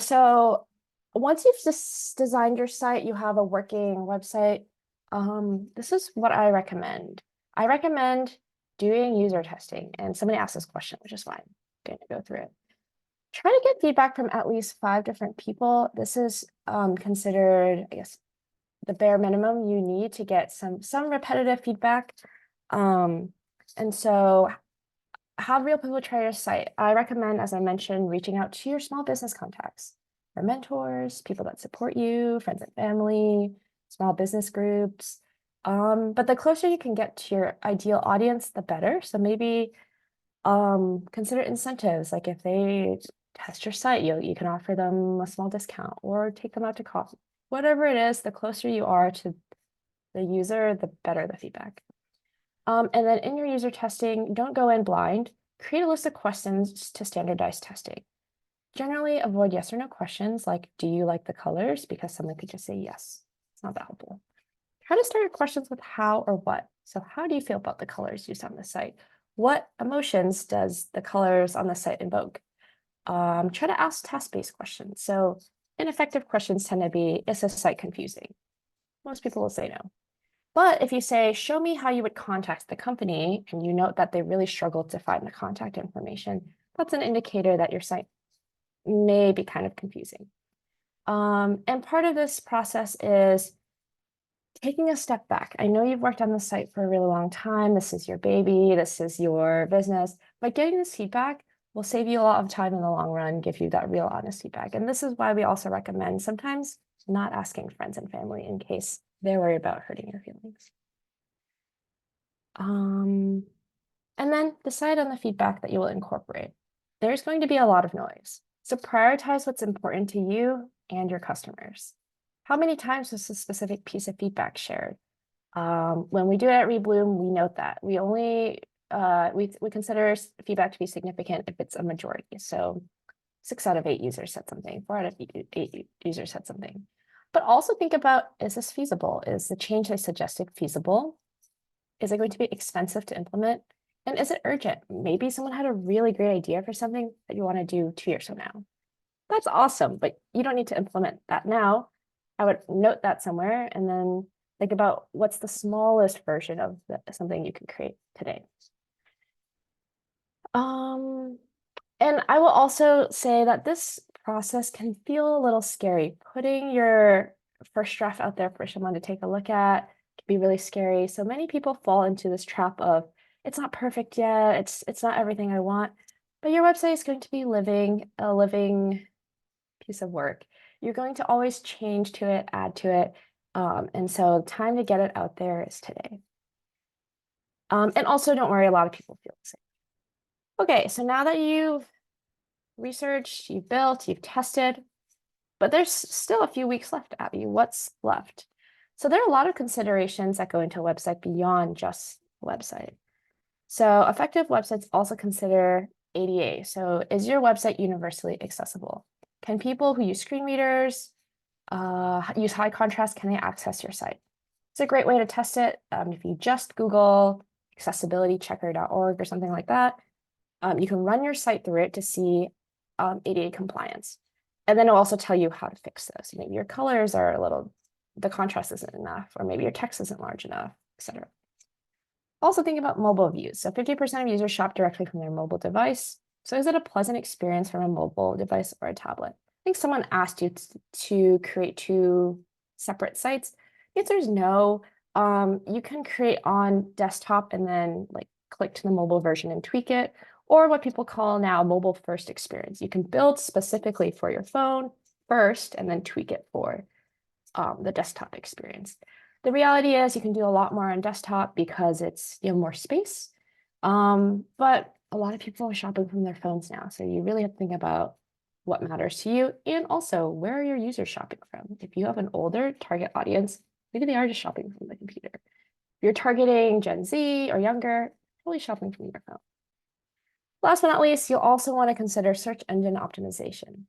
So once you've just designed your site, you have a working website. This is what I recommend. I recommend doing user testing, and somebody asked this question, which is fine. I'm gonna go through it. Try to get feedback from at least 5 different people. This is considered, I guess, the bare minimum you need to get some repetitive feedback. And so have real people try your site. I recommend, as I mentioned, reaching out to your small business contacts, your mentors, people that support you, friends and family, small business groups. But the closer you can get to your ideal audience, the better. So maybe consider incentives. Like if they test your site, you can offer them a small discount or take them out to coffee. Whatever it is, the closer you are to the user, the better the feedback. And then in your user testing, don't go in blind. Create a list of questions to standardize testing. Generally avoid yes or no questions like, do you like the colors? Because someone could just say yes. It's not that helpful. Try to start your questions with how or what. So how do you feel about the colors used on the site? What emotions does the colors on the site invoke? Try to ask task-based questions. So ineffective questions tend to be, is this site confusing? Most people will say no. But if you say, show me how you would contact the company, and you note that they really struggled to find the contact information, that's an indicator that your site may be kind of confusing. And part of this process is taking a step back. I know you've worked on the site for a really long time. This is your baby. This is your business. But getting this feedback will save you a lot of time in the long run, give you that real honest feedback. And this is why we also recommend sometimes not asking friends and family in case they're worried about hurting your feelings. And then decide on the feedback that you will incorporate. There's going to be a lot of noise. So prioritize what's important to you and your customers. How many times was a specific piece of feedback shared? When we do it at Rebloom, we note that we only we consider feedback to be significant if it's a majority. So 6 out of 8 users said something, 4 out of 8 users said something. But also think about, is this feasible? Is the change I suggested feasible? Is it going to be expensive to implement? And is it urgent? Maybe someone had a really great idea for something that you want to do 2 years from now. That's awesome, but you don't need to implement that now. I would note that somewhere and then think about what's the smallest version of something you can create today. And I will also say that this process can feel a little scary. Putting your first draft out there for someone to take a look at can be really scary. So many people fall into this trap of, it's not perfect yet, it's not everything I want, but your website is going to be a living piece of work. You're going to always change to it, add to it. And so time to get it out there is today. And also don't worry, a lot of people feel the same. Okay, so now that you've researched, you've built, you've tested, but there's still a few weeks left, Abby. What's left? So there are a lot of considerations that go into a website beyond just the website. So effective websites also consider ADA. So is your website universally accessible? Can people who use screen readers, use high contrast, can they access your site? It's a great way to test it. If you just Google accessibilitychecker.org or something like that, you can run your site through it to see ADA compliance. And then it'll also tell you how to fix this. Maybe your colors are a little, the contrast isn't enough, or maybe your text isn't large enough, etc. Also think about mobile views. So 50% of users shop directly from their mobile device. So is it a pleasant experience from a mobile device or a tablet? I think someone asked you to create 2 separate sites. The answer is no. You can create on desktop and then like click to the mobile version and tweak it, or what people call now mobile first experience. You can build specifically for your phone first and then tweak it for the desktop experience. The reality is you can do a lot more on desktop because it's, you have more space. But a lot of people are shopping from their phones now. So you really have to think about what matters to you and also where are your users shopping from. If you have an older target audience, maybe they are just shopping from the computer. If you're targeting Gen Z or younger, probably shopping from your phone. Last but not least, you'll also want to consider search engine optimization.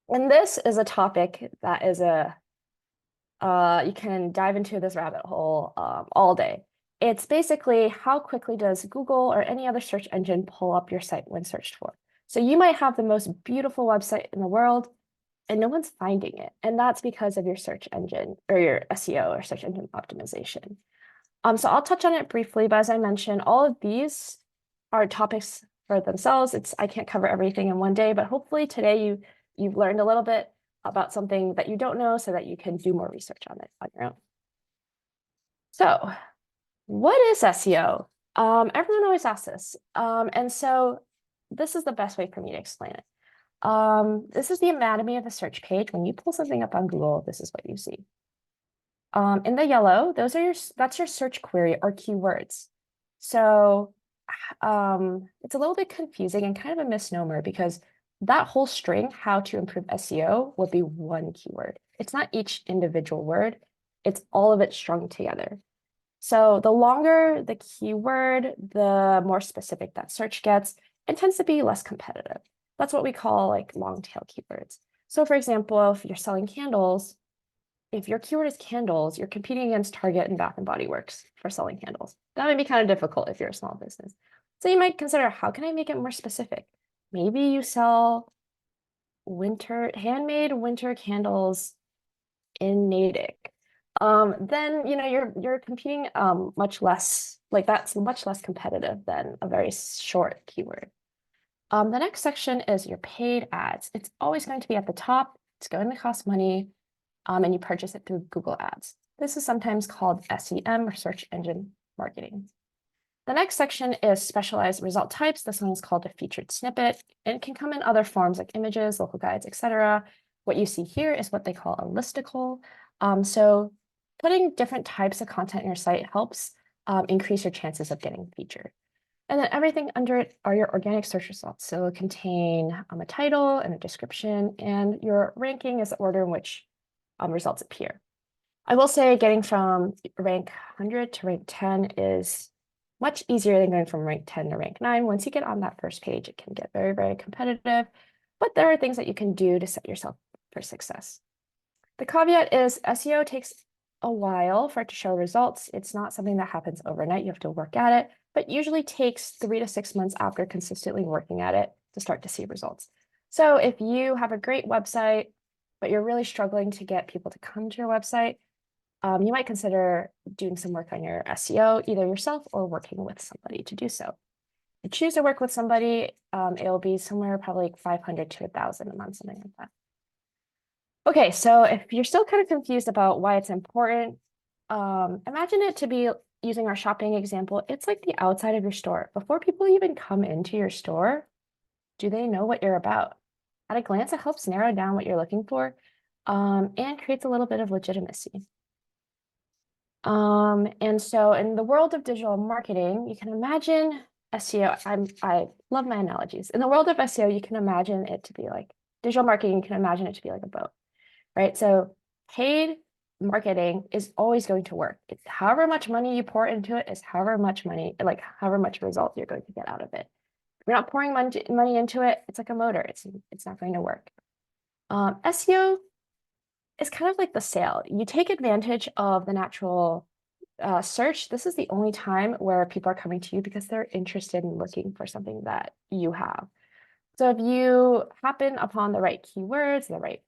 And this is a topic that is you can dive into this rabbit hole all day. It's basically how quickly does Google or any other search engine pull up your site when searched for. So you might have the most beautiful website in the world and no one's finding it. And that's because of your search engine or your SEO or search engine optimization. So I'll touch on it briefly, but as I mentioned, all of these are topics for themselves. I can't cover everything in one day, but hopefully today you've learned a little bit about something that you don't know so that you can do more research on it on your own. So what is SEO? Everyone always asks this. And so this is the best way for me to explain it. This is the anatomy of a search page. When you pull something up on Google, this is what you see. In the yellow, that's your search query or keywords. So it's a little bit confusing and kind of a misnomer because that whole string, how to improve SEO, would be one keyword. It's not each individual word, it's all of it strung together. So the longer the keyword, the more specific that search gets, and tends to be less competitive. That's what we call like long tail keywords. So for example, if you're selling candles, if your keyword is candles, you're competing against Target and Bath and Body Works for selling candles. That might be kind of difficult if you're a small business. So you might consider, how can I make it more specific? Maybe you sell handmade winter candles in Natick. Then you're competing much less, like that's much less competitive than a very short keyword. The next section is your paid ads. It's always going to be at the top. It's going to cost money, and you purchase it through Google Ads. This is sometimes called SEM or search engine marketing. The next section is specialized result types. This one is called a featured snippet, and it can come in other forms like images, local guides, etc. What you see here is what they call a listicle. So putting different types of content in your site helps increase your chances of getting featured. And then everything under it are your organic search results. So it contain a title and a description, and your ranking is the order in which results appear. I will say getting from rank 100 to rank 10 is much easier than going from rank 10 to rank 9. Once you get on that first page, it can get very, very competitive, but there are things that you can do to set yourself up for success. The caveat is SEO takes a while for it to show results. It's not something that happens overnight. You have to work at it, but usually takes 3 to 6 months after consistently working at it to start to see results. So if you have a great website, but you're really struggling to get people to come to your website, you might consider doing some work on your SEO, either yourself or working with somebody to do so. If you choose to work with somebody, it'll be somewhere probably like 500 to 1,000 a month, something like that. Okay, so if you're still kind of confused about why it's important, imagine it to be using our shopping example. It's like the outside of your store. Before people even come into your store, do they know what you're about? At a glance, it helps narrow down what you're looking for, and creates a little bit of legitimacy. And so in the world of digital marketing, you can imagine SEO. I love my analogies. In the world of SEO, you can imagine it to be like digital marketing, you can imagine it to be like a boat, right? So paid marketing is always going to work. It's however much money you pour into it is however much money, like however much result you're going to get out of it. If you're not pouring money into it, it's like a motor. It's not going to work. SEO is kind of like the sail. You take advantage of the natural search. This is the only time where people are coming to you because they're interested in looking for something that you have. So if you happen upon the right keywords, the right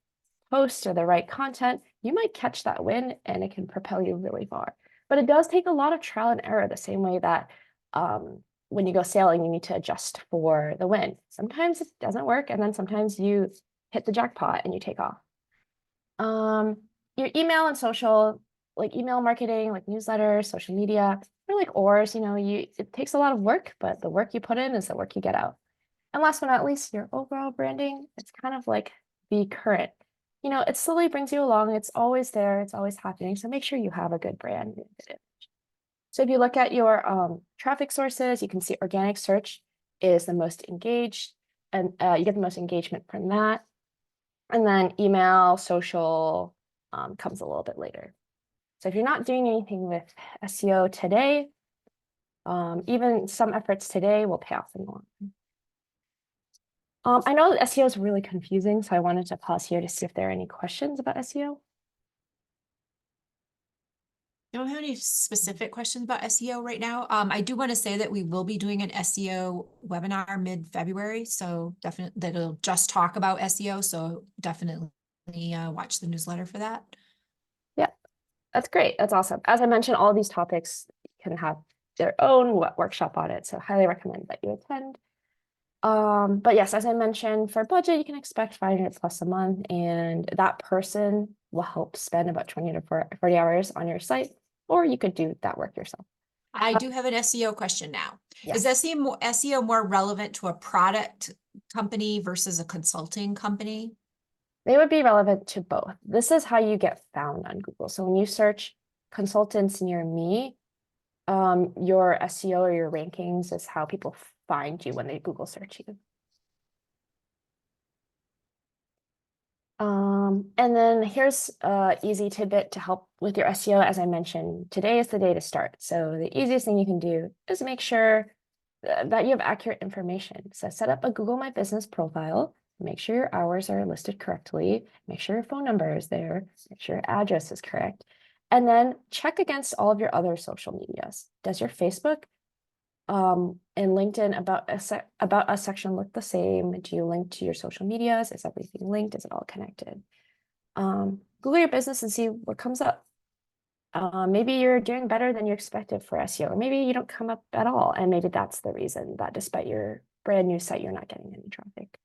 post, or the right content, you might catch that win and it can propel you really far. But it does take a lot of trial and error, the same way that when you go sailing, you need to adjust for the wind. Sometimes it doesn't work, and then sometimes you hit the jackpot and you take off. Your email and social, like email marketing, like newsletters, social media, they're like oars, it takes a lot of work, but the work you put in is the work you get out. And last but not least, your overall branding, it's kind of like the current. It slowly brings you along. It's always there. It's always happening. So make sure you have a good brand. So if you look at your traffic sources, you can see organic search is the most engaged, and you get the most engagement from that. And then email, social comes a little bit later. So if you're not doing anything with SEO today, even some efforts today will pay off in the long run. I know that SEO is really confusing, so I wanted to pause here to see if there are any questions about SEO. Don't have any specific questions about SEO right now. I do want to say that we will be doing an SEO webinar mid-February, so definitely that'll just talk about SEO. So definitely watch the newsletter for that. Yeah, that's great. That's awesome. As I mentioned, all of these topics can have their own workshop on it, so highly recommend that you attend. But yes, as I mentioned, for budget, you can expect 500 plus a month, and that person will help spend about 20 to 40 hours on your site, or you could do that work yourself. I do have an SEO question now. Yes. Is SEO more relevant to a product company versus a consulting company? They would be relevant to both. This is how you get found on Google. So when you search consultants near me, your SEO or your rankings is how people find you when they Google search you. And then here's an easy tidbit to help with your SEO. As I mentioned, today is the day to start. So the easiest thing you can do is make sure that you have accurate information. So set up a Google My Business profile, make sure your hours are listed correctly, make sure your phone number is there, make sure your address is correct, and then check against all of your other social medias. Does your Facebook and LinkedIn about us section look the same? Do you link to your social medias? Is everything linked? Is it all connected? Google your business and see what comes up. Maybe you're doing better than you expected for SEO, or maybe you don't come up at all, and maybe that's the reason that despite your brand new site, you're not getting any traffic.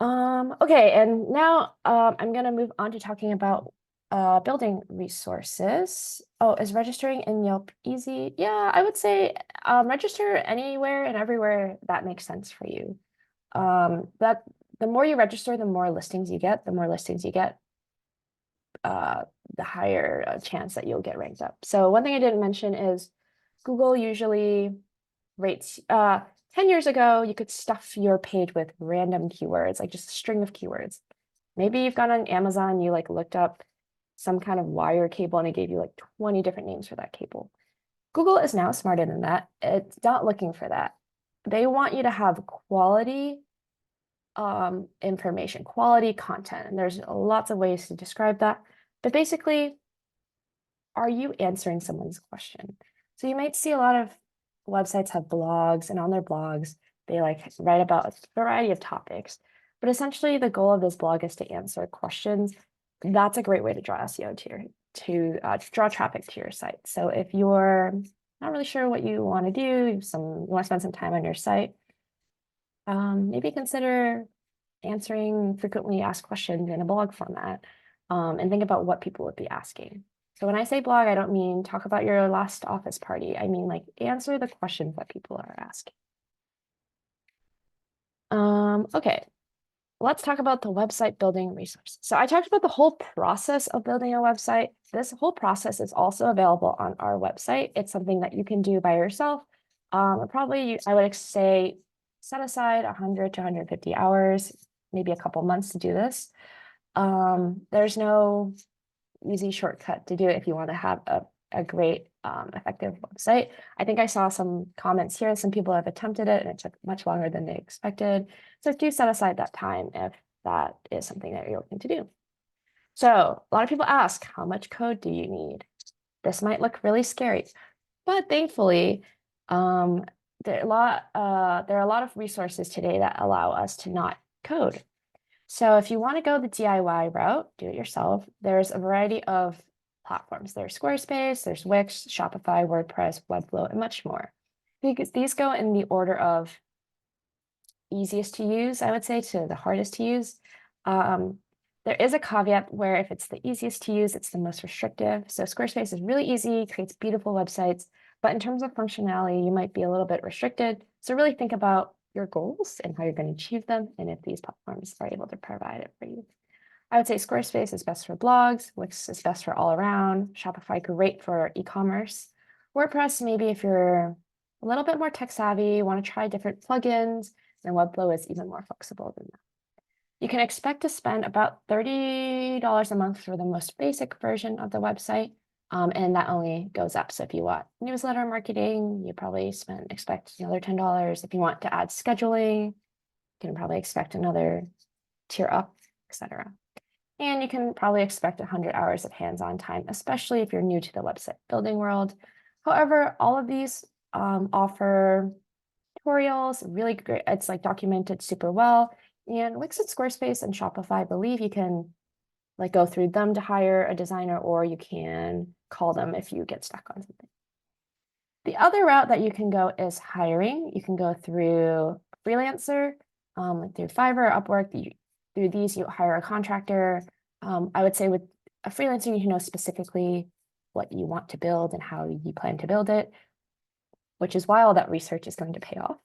Okay, and now I'm gonna move on to talking about building resources. Oh, is registering in Yelp easy? Yeah, I would say register anywhere and everywhere that makes sense for you. That the more you register, the more listings you get. The more listings you get, the higher chance that you'll get ranked up. So one thing I didn't mention is Google usually rates. 10 years ago, you could stuff your page with random keywords, like just a string of keywords. Maybe you've gone on Amazon, you like looked up some kind of wire cable and it gave you like 20 different names for that cable. Google is now smarter than that. It's not looking for that. They want you to have quality information, quality content. And there's lots of ways to describe that. But basically, are you answering someone's question? So you might see a lot of websites have blogs, and on their blogs, they like write about a variety of topics. But essentially, the goal of this blog is to answer questions. That's a great way to draw SEO to draw traffic to your site. So if you're not really sure what you want to do, you want to spend some time on your site, maybe consider answering frequently asked questions in a blog format, and think about what people would be asking. So when I say blog, I don't mean talk about your last office party. I mean like answer the questions that people are asking. Okay, let's talk about the website building resource. So I talked about the whole process of building a website. This whole process is also available on our website. It's something that you can do by yourself. Probably, I would say, set aside 100 to 150 hours, maybe a couple months to do this. There's no easy shortcut to do it if you want to have a great, effective website. I think I saw some comments here. Some people have attempted it and it took much longer than they expected. So do set aside that time if that is something that you're looking to do. So a lot of people ask, how much code do you need? This might look really scary, but thankfully, there are a lot of resources today that allow us to not code. So if you want to go the DIY route, do it yourself, there's a variety of platforms. There's Squarespace, there's Wix, Shopify, WordPress, Webflow, and much more. These go in the order of easiest to use, I would say, to the hardest to use. There is a caveat where if it's the easiest to use, it's the most restrictive. So Squarespace is really easy, creates beautiful websites, but in terms of functionality, you might be a little bit restricted. So really think about your goals and how you're going to achieve them, and if these platforms are able to provide it for you. I would say Squarespace is best for blogs, Wix is best for all around, Shopify great for e-commerce, WordPress maybe if you're a little bit more tech savvy, want to try different plugins, and Webflow is even more flexible than that. You can expect to spend about $30 a month for the most basic version of the website, and that only goes up. So if you want newsletter marketing, you probably expect another $10. If you want to add scheduling, you can probably expect another tier up, etc. And you can probably expect 100 hours of hands-on time, especially if you're new to the website building world. However, all of these offer tutorials, really great. It's like documented super well. And Wix and Squarespace and Shopify, I believe you can like go through them to hire a designer, or you can call them if you get stuck on something. The other route that you can go is hiring. You can go through Freelancer, through Fiverr, Upwork. Through these, you hire a contractor. I would say with a freelancer, you know specifically what you want to build and how you plan to build it, which is why all that research is going to pay off.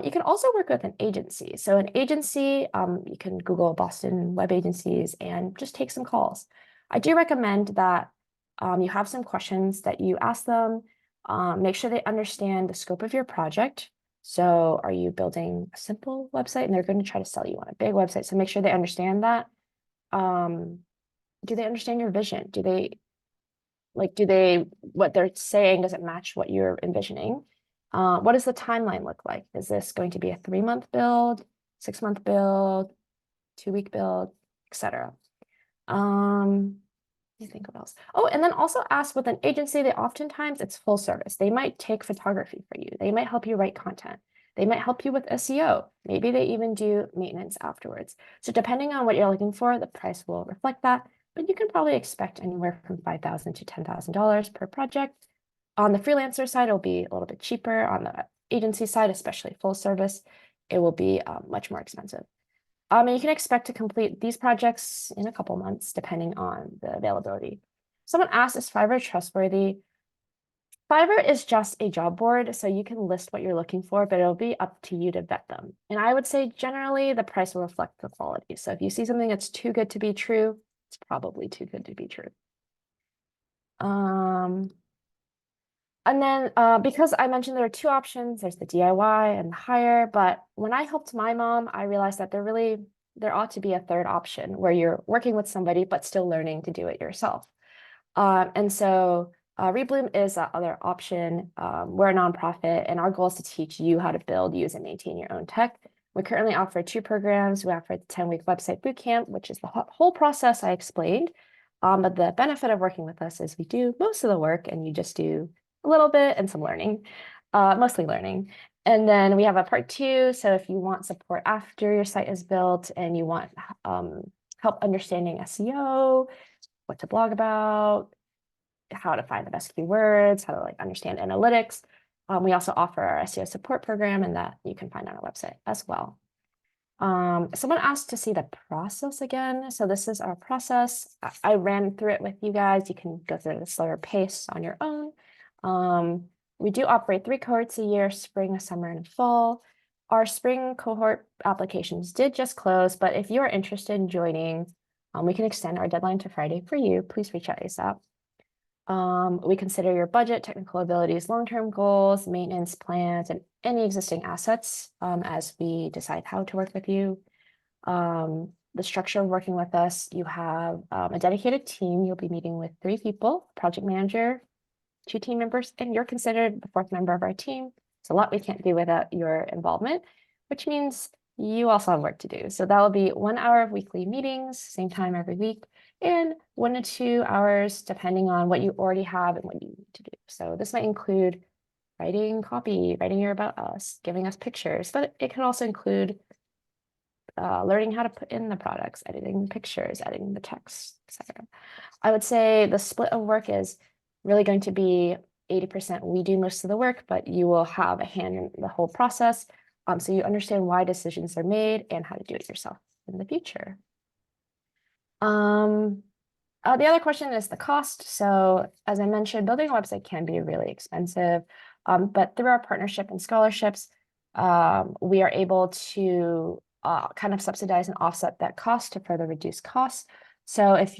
You can also work with an agency. So an agency, you can Google Boston web agencies and just take some calls. I do recommend that you have some questions that you ask them. Make sure they understand the scope of your project. So are you building a simple website? And they're going to try to sell you on a big website. So make sure they understand that. Do they understand your vision? What they're saying, does it match what you're envisioning? What does the timeline look like? Is this going to be a 3-month build, 6-month build, 2-week build, etc.? Let me think what else. Oh, and then also ask with an agency, oftentimes it's full service. They might take photography for you. They might help you write content. They might help you with SEO. Maybe they even do maintenance afterwards. So depending on what you're looking for, the price will reflect that, but you can probably expect anywhere from $5,000 to $10,000 per project. On the freelancer side, it'll be a little bit cheaper. On the agency side, especially full service, it will be much more expensive. And you can expect to complete these projects in a couple months, depending on the availability. Someone asked, is Fiverr trustworthy? Fiverr is just a job board, so you can list what you're looking for, but it'll be up to you to vet them. And I would say generally the price will reflect the quality. So if you see something that's too good to be true, it's probably too good to be true. And then because I mentioned there are two options, there's the DIY and the hire, but when I helped my mom, I realized that there ought to be a third option where you're working with somebody, but still learning to do it yourself. And so Rebloom is that other option. We're a nonprofit, and our goal is to teach you how to build, use, and maintain your own tech. We currently offer 2 programs. We offer the 10-week website bootcamp, which is the whole process I explained. But the benefit of working with us is we do most of the work and you just do a little bit and some learning, mostly learning. And then we have a part 2. So if you want support after your site is built and you want help understanding SEO, what to blog about, how to find the best keywords, how to like understand analytics. We also offer our SEO support program, and that you can find on our website as well. Someone asked to see the process again. So this is our process. I ran through it with you guys. You can go through it at a slower pace on your own. We do operate 3 cohorts a year, spring, summer, and fall. Our spring cohort applications did just close, but if you are interested in joining, we can extend our deadline to Friday for you. Please reach out ASAP. We consider your budget, technical abilities, long-term goals, maintenance plans, and any existing assets as we decide how to work with you. The structure of working with us, you have a dedicated team. You'll be meeting with 3 people, project manager, 2 team members, and you're considered the 4th member of our team. It's a lot we can't do without your involvement, which means you also have work to do. So that will be 1 hour of weekly meetings, same time every week, and 1 to 2 hours, depending on what you already have and what you need to do. So this might include writing copy, writing your about us, giving us pictures, but it can also include learning how to put in the products, editing pictures, editing the text, etc. I would say the split of work is really going to be 80% we do most of the work, but you will have a hand in the whole process. So you understand why decisions are made and how to do it yourself in the future. The other question is the cost. So as I mentioned, building a website can be really expensive, but through our partnership and scholarships, we are able to kind of subsidize and offset that cost to further reduce costs. So if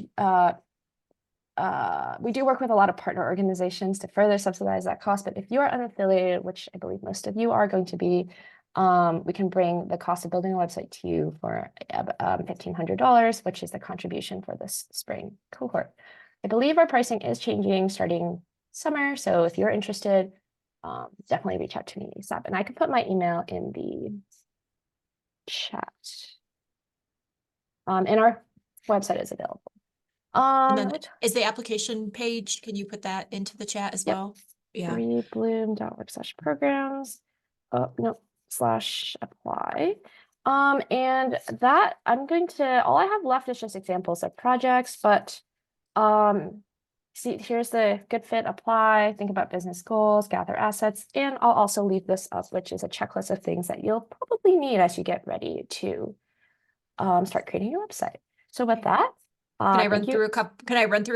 we do work with a lot of partner organizations to further subsidize that cost, but if you are unaffiliated, which I believe most of you are going to be, we can bring the cost of building a website to you for $1,500, which is the contribution for this spring cohort. I believe our pricing is changing starting summer, so if you're interested, definitely reach out to me ASAP. And I can put my email in the chat. And our website is available. And then is the application page, can you put that into the chat as well? Yeah. freebloom.org/programs. Oh, no, /apply. And that I'm going to, all I have left is just examples of projects, but see, here's the good fit, apply, think about business goals, gather assets, and I'll also leave this up, which is a checklist of things that you'll probably need as you get ready to start creating your website. So with that, Can I run through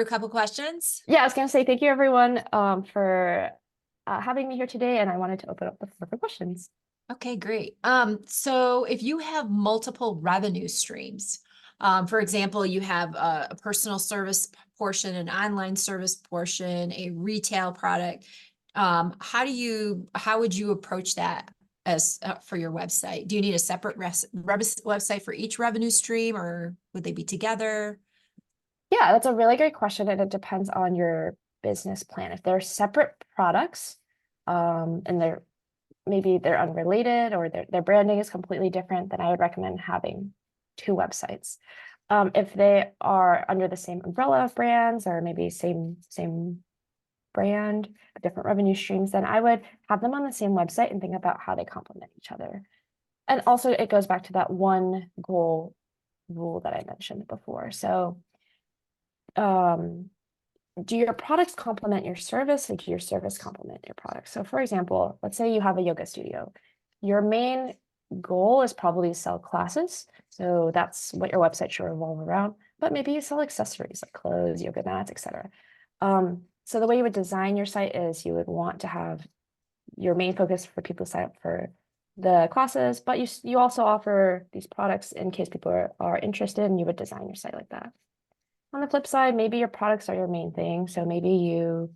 a couple questions? Yeah, I was going to say thank you everyone for having me here today, and I wanted to open up the floor for questions. Okay, great. So if you have multiple revenue streams, for example, you have a personal service portion, an online service portion, a retail product, how would you approach that as for your website? Do you need a separate website for each revenue stream, or would they be together? Yeah, that's a really great question, and it depends on your business plan. If they're separate products, and maybe they're unrelated or their branding is completely different, then I would recommend having 2 websites. If they are under the same umbrella of brands or maybe same brand, but different revenue streams, then I would have them on the same website and think about how they complement each other. And also it goes back to that one goal rule that I mentioned before. So do your products complement your service, or do your service complement your products? So for example, let's say you have a yoga studio. Your main goal is probably to sell classes. So that's what your website should revolve around, but maybe you sell accessories like clothes, yoga mats, etc. So the way you would design your site is you would want to have your main focus for people to sign up for the classes, but you also offer these products in case people are interested, and you would design your site like that. On the flip side, maybe your products are your main thing. So maybe you,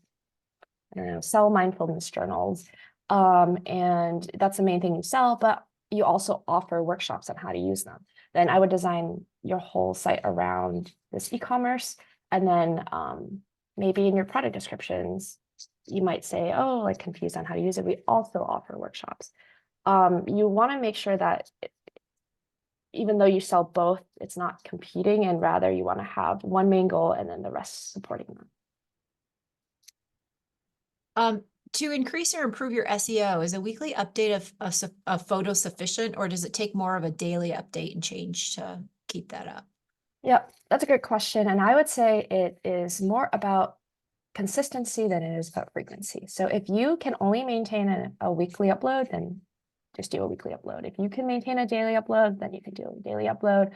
I don't know, sell mindfulness journals, and that's the main thing you sell, but you also offer workshops on how to use them. Then I would design your whole site around this e-commerce, and then maybe in your product descriptions, you might say, oh, like confused on how to use it. We also offer workshops. You want to make sure that even though you sell both, it's not competing, and rather you want to have one main goal and then the rest supporting them. To increase or improve your SEO, is a weekly update of a photo sufficient, or does it take more of a daily update and change to keep that up? Yep, that's a good question. And I would say it is more about consistency than it is about frequency. So if you can only maintain a weekly upload, then just do a weekly upload. If you can maintain a daily upload, then you can do a daily upload.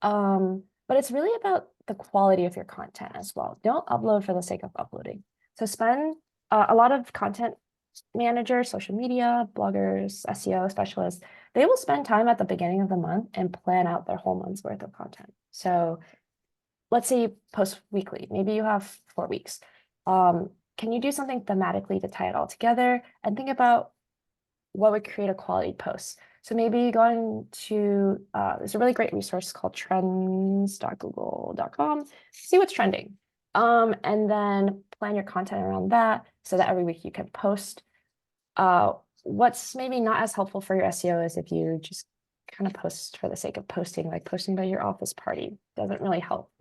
But it's really about the quality of your content as well. Don't upload for the sake of uploading. So spend a lot of content managers, social media, bloggers, SEO specialists, they will spend time at the beginning of the month and plan out their whole month's worth of content. So let's say you post weekly, maybe you have 4 weeks. Can you do something thematically to tie it all together and think about what would create a quality post? So maybe going to, there's a really great resource called trends.google.com, see what's trending. And then plan your content around that so that every week you can post. What's maybe not as helpful for your SEO is if you just kind of post for the sake of posting, like posting about your office party doesn't really help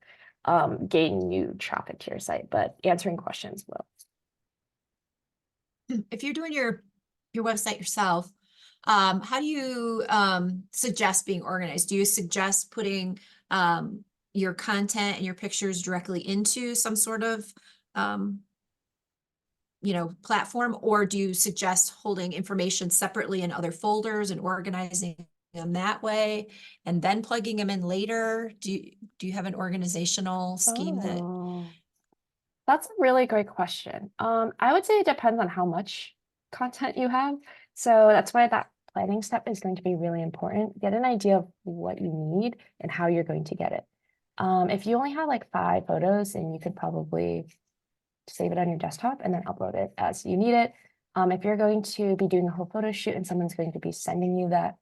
gain new traffic to your site, but answering questions will. If you're doing your website yourself, how do you suggest being organized? Do you suggest putting your content and your pictures directly into some sort of platform, or do you suggest holding information separately in other folders and organizing them that way and then plugging them in later? Do you have an organizational scheme that? Oh, that's a really great question. I would say it depends on how much content you have. So that's why that planning step is going to be really important. Get an idea of what you need and how you're going to get it. If you only have like 5 photos, then you could probably save it on your desktop and then upload it as you need it. If you're going to be doing a whole photo shoot and someone's going to be sending you that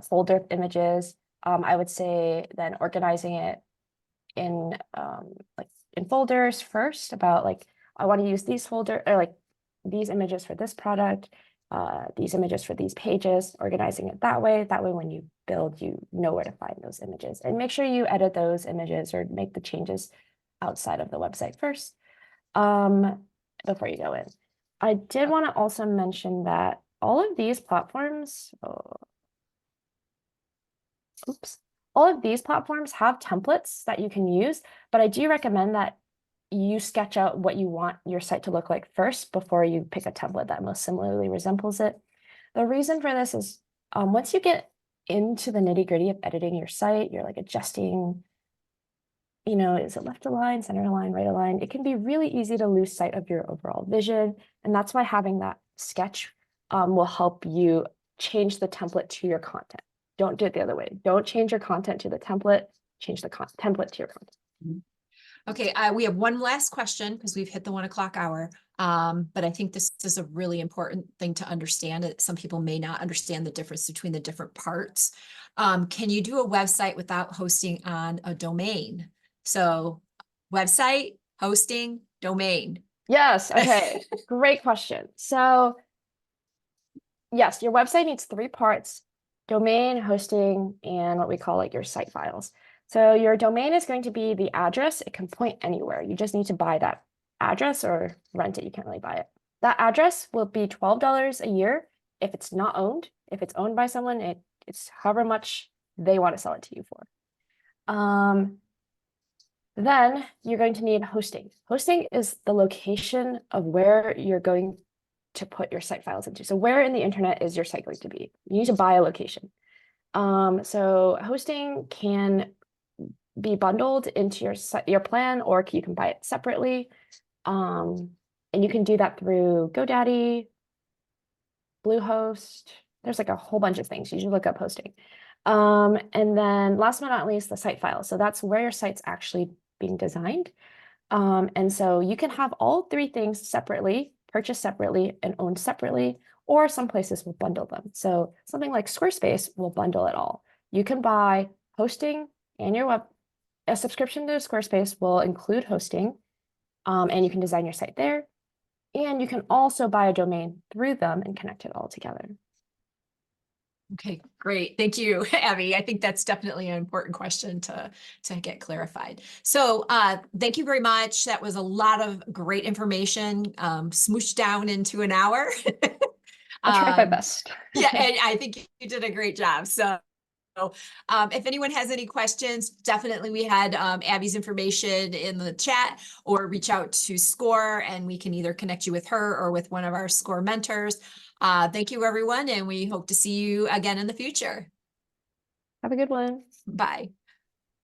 folder of images, I would say then organizing it in like in folders first about like, I want to use these folder or like these images for this product, these images for these pages, organizing it that way. That way, when you build, you know where to find those images, and make sure you edit those images or make the changes outside of the website first before you go in. I did want to also mention that all of these platforms, all of these platforms have templates that you can use, but I do recommend that you sketch out what you want your site to look like first before you pick a template that most similarly resembles it. The reason for this is once you get into the nitty-gritty of editing your site, you're like adjusting, is it left align, center align, right align? It can be really easy to lose sight of your overall vision. And that's why having that sketch will help you change the template to your content. Don't do it the other way. Don't change your content to the template, change the template to your content. Okay, we have one last question because we've hit the 1 o'clock hour. But I think this is a really important thing to understand. That some people may not understand the difference between the different parts. Can you do a website without hosting on a domain? So website, hosting, domain. Yes, okay, great question. So yes, your website needs 3 parts: domain, hosting, and what we call like your site files. So your domain is going to be the address. It can point anywhere. You just need to buy that address or rent it. You can't really buy it. That address will be $12 a year if it's not owned. If it's owned by someone, it's however much they want to sell it to you for. Then you're going to need hosting. Hosting is the location of where you're going to put your site files into. So where in the internet is your site going to be? You need to buy a location. So hosting can be bundled into your plan, or you can buy it separately. And you can do that through GoDaddy, Bluehost. There's like a whole bunch of things. You should look up hosting. And then last but not least, the site file. So that's where your site's actually being designed. And so you can have all 3 things separately, purchased separately and owned separately, or some places will bundle them. So something like Squarespace will bundle it all. You can buy hosting and a subscription to Squarespace will include hosting, and you can design your site there. And you can also buy a domain through them and connect it all together. Okay, great. Thank you, Abby. I think that's definitely an important question to get clarified. So thank you very much. That was a lot of great information, smooshed down into an hour. I'll try my Um, best. Yeah, and I think you did a great job. So if anyone has any questions, definitely we had Abby's information in the chat, or reach out to SCORE and we can either connect you with her or with one of our SCORE mentors. Thank you, everyone, and we hope to see you again in the future. Have a good one. Bye.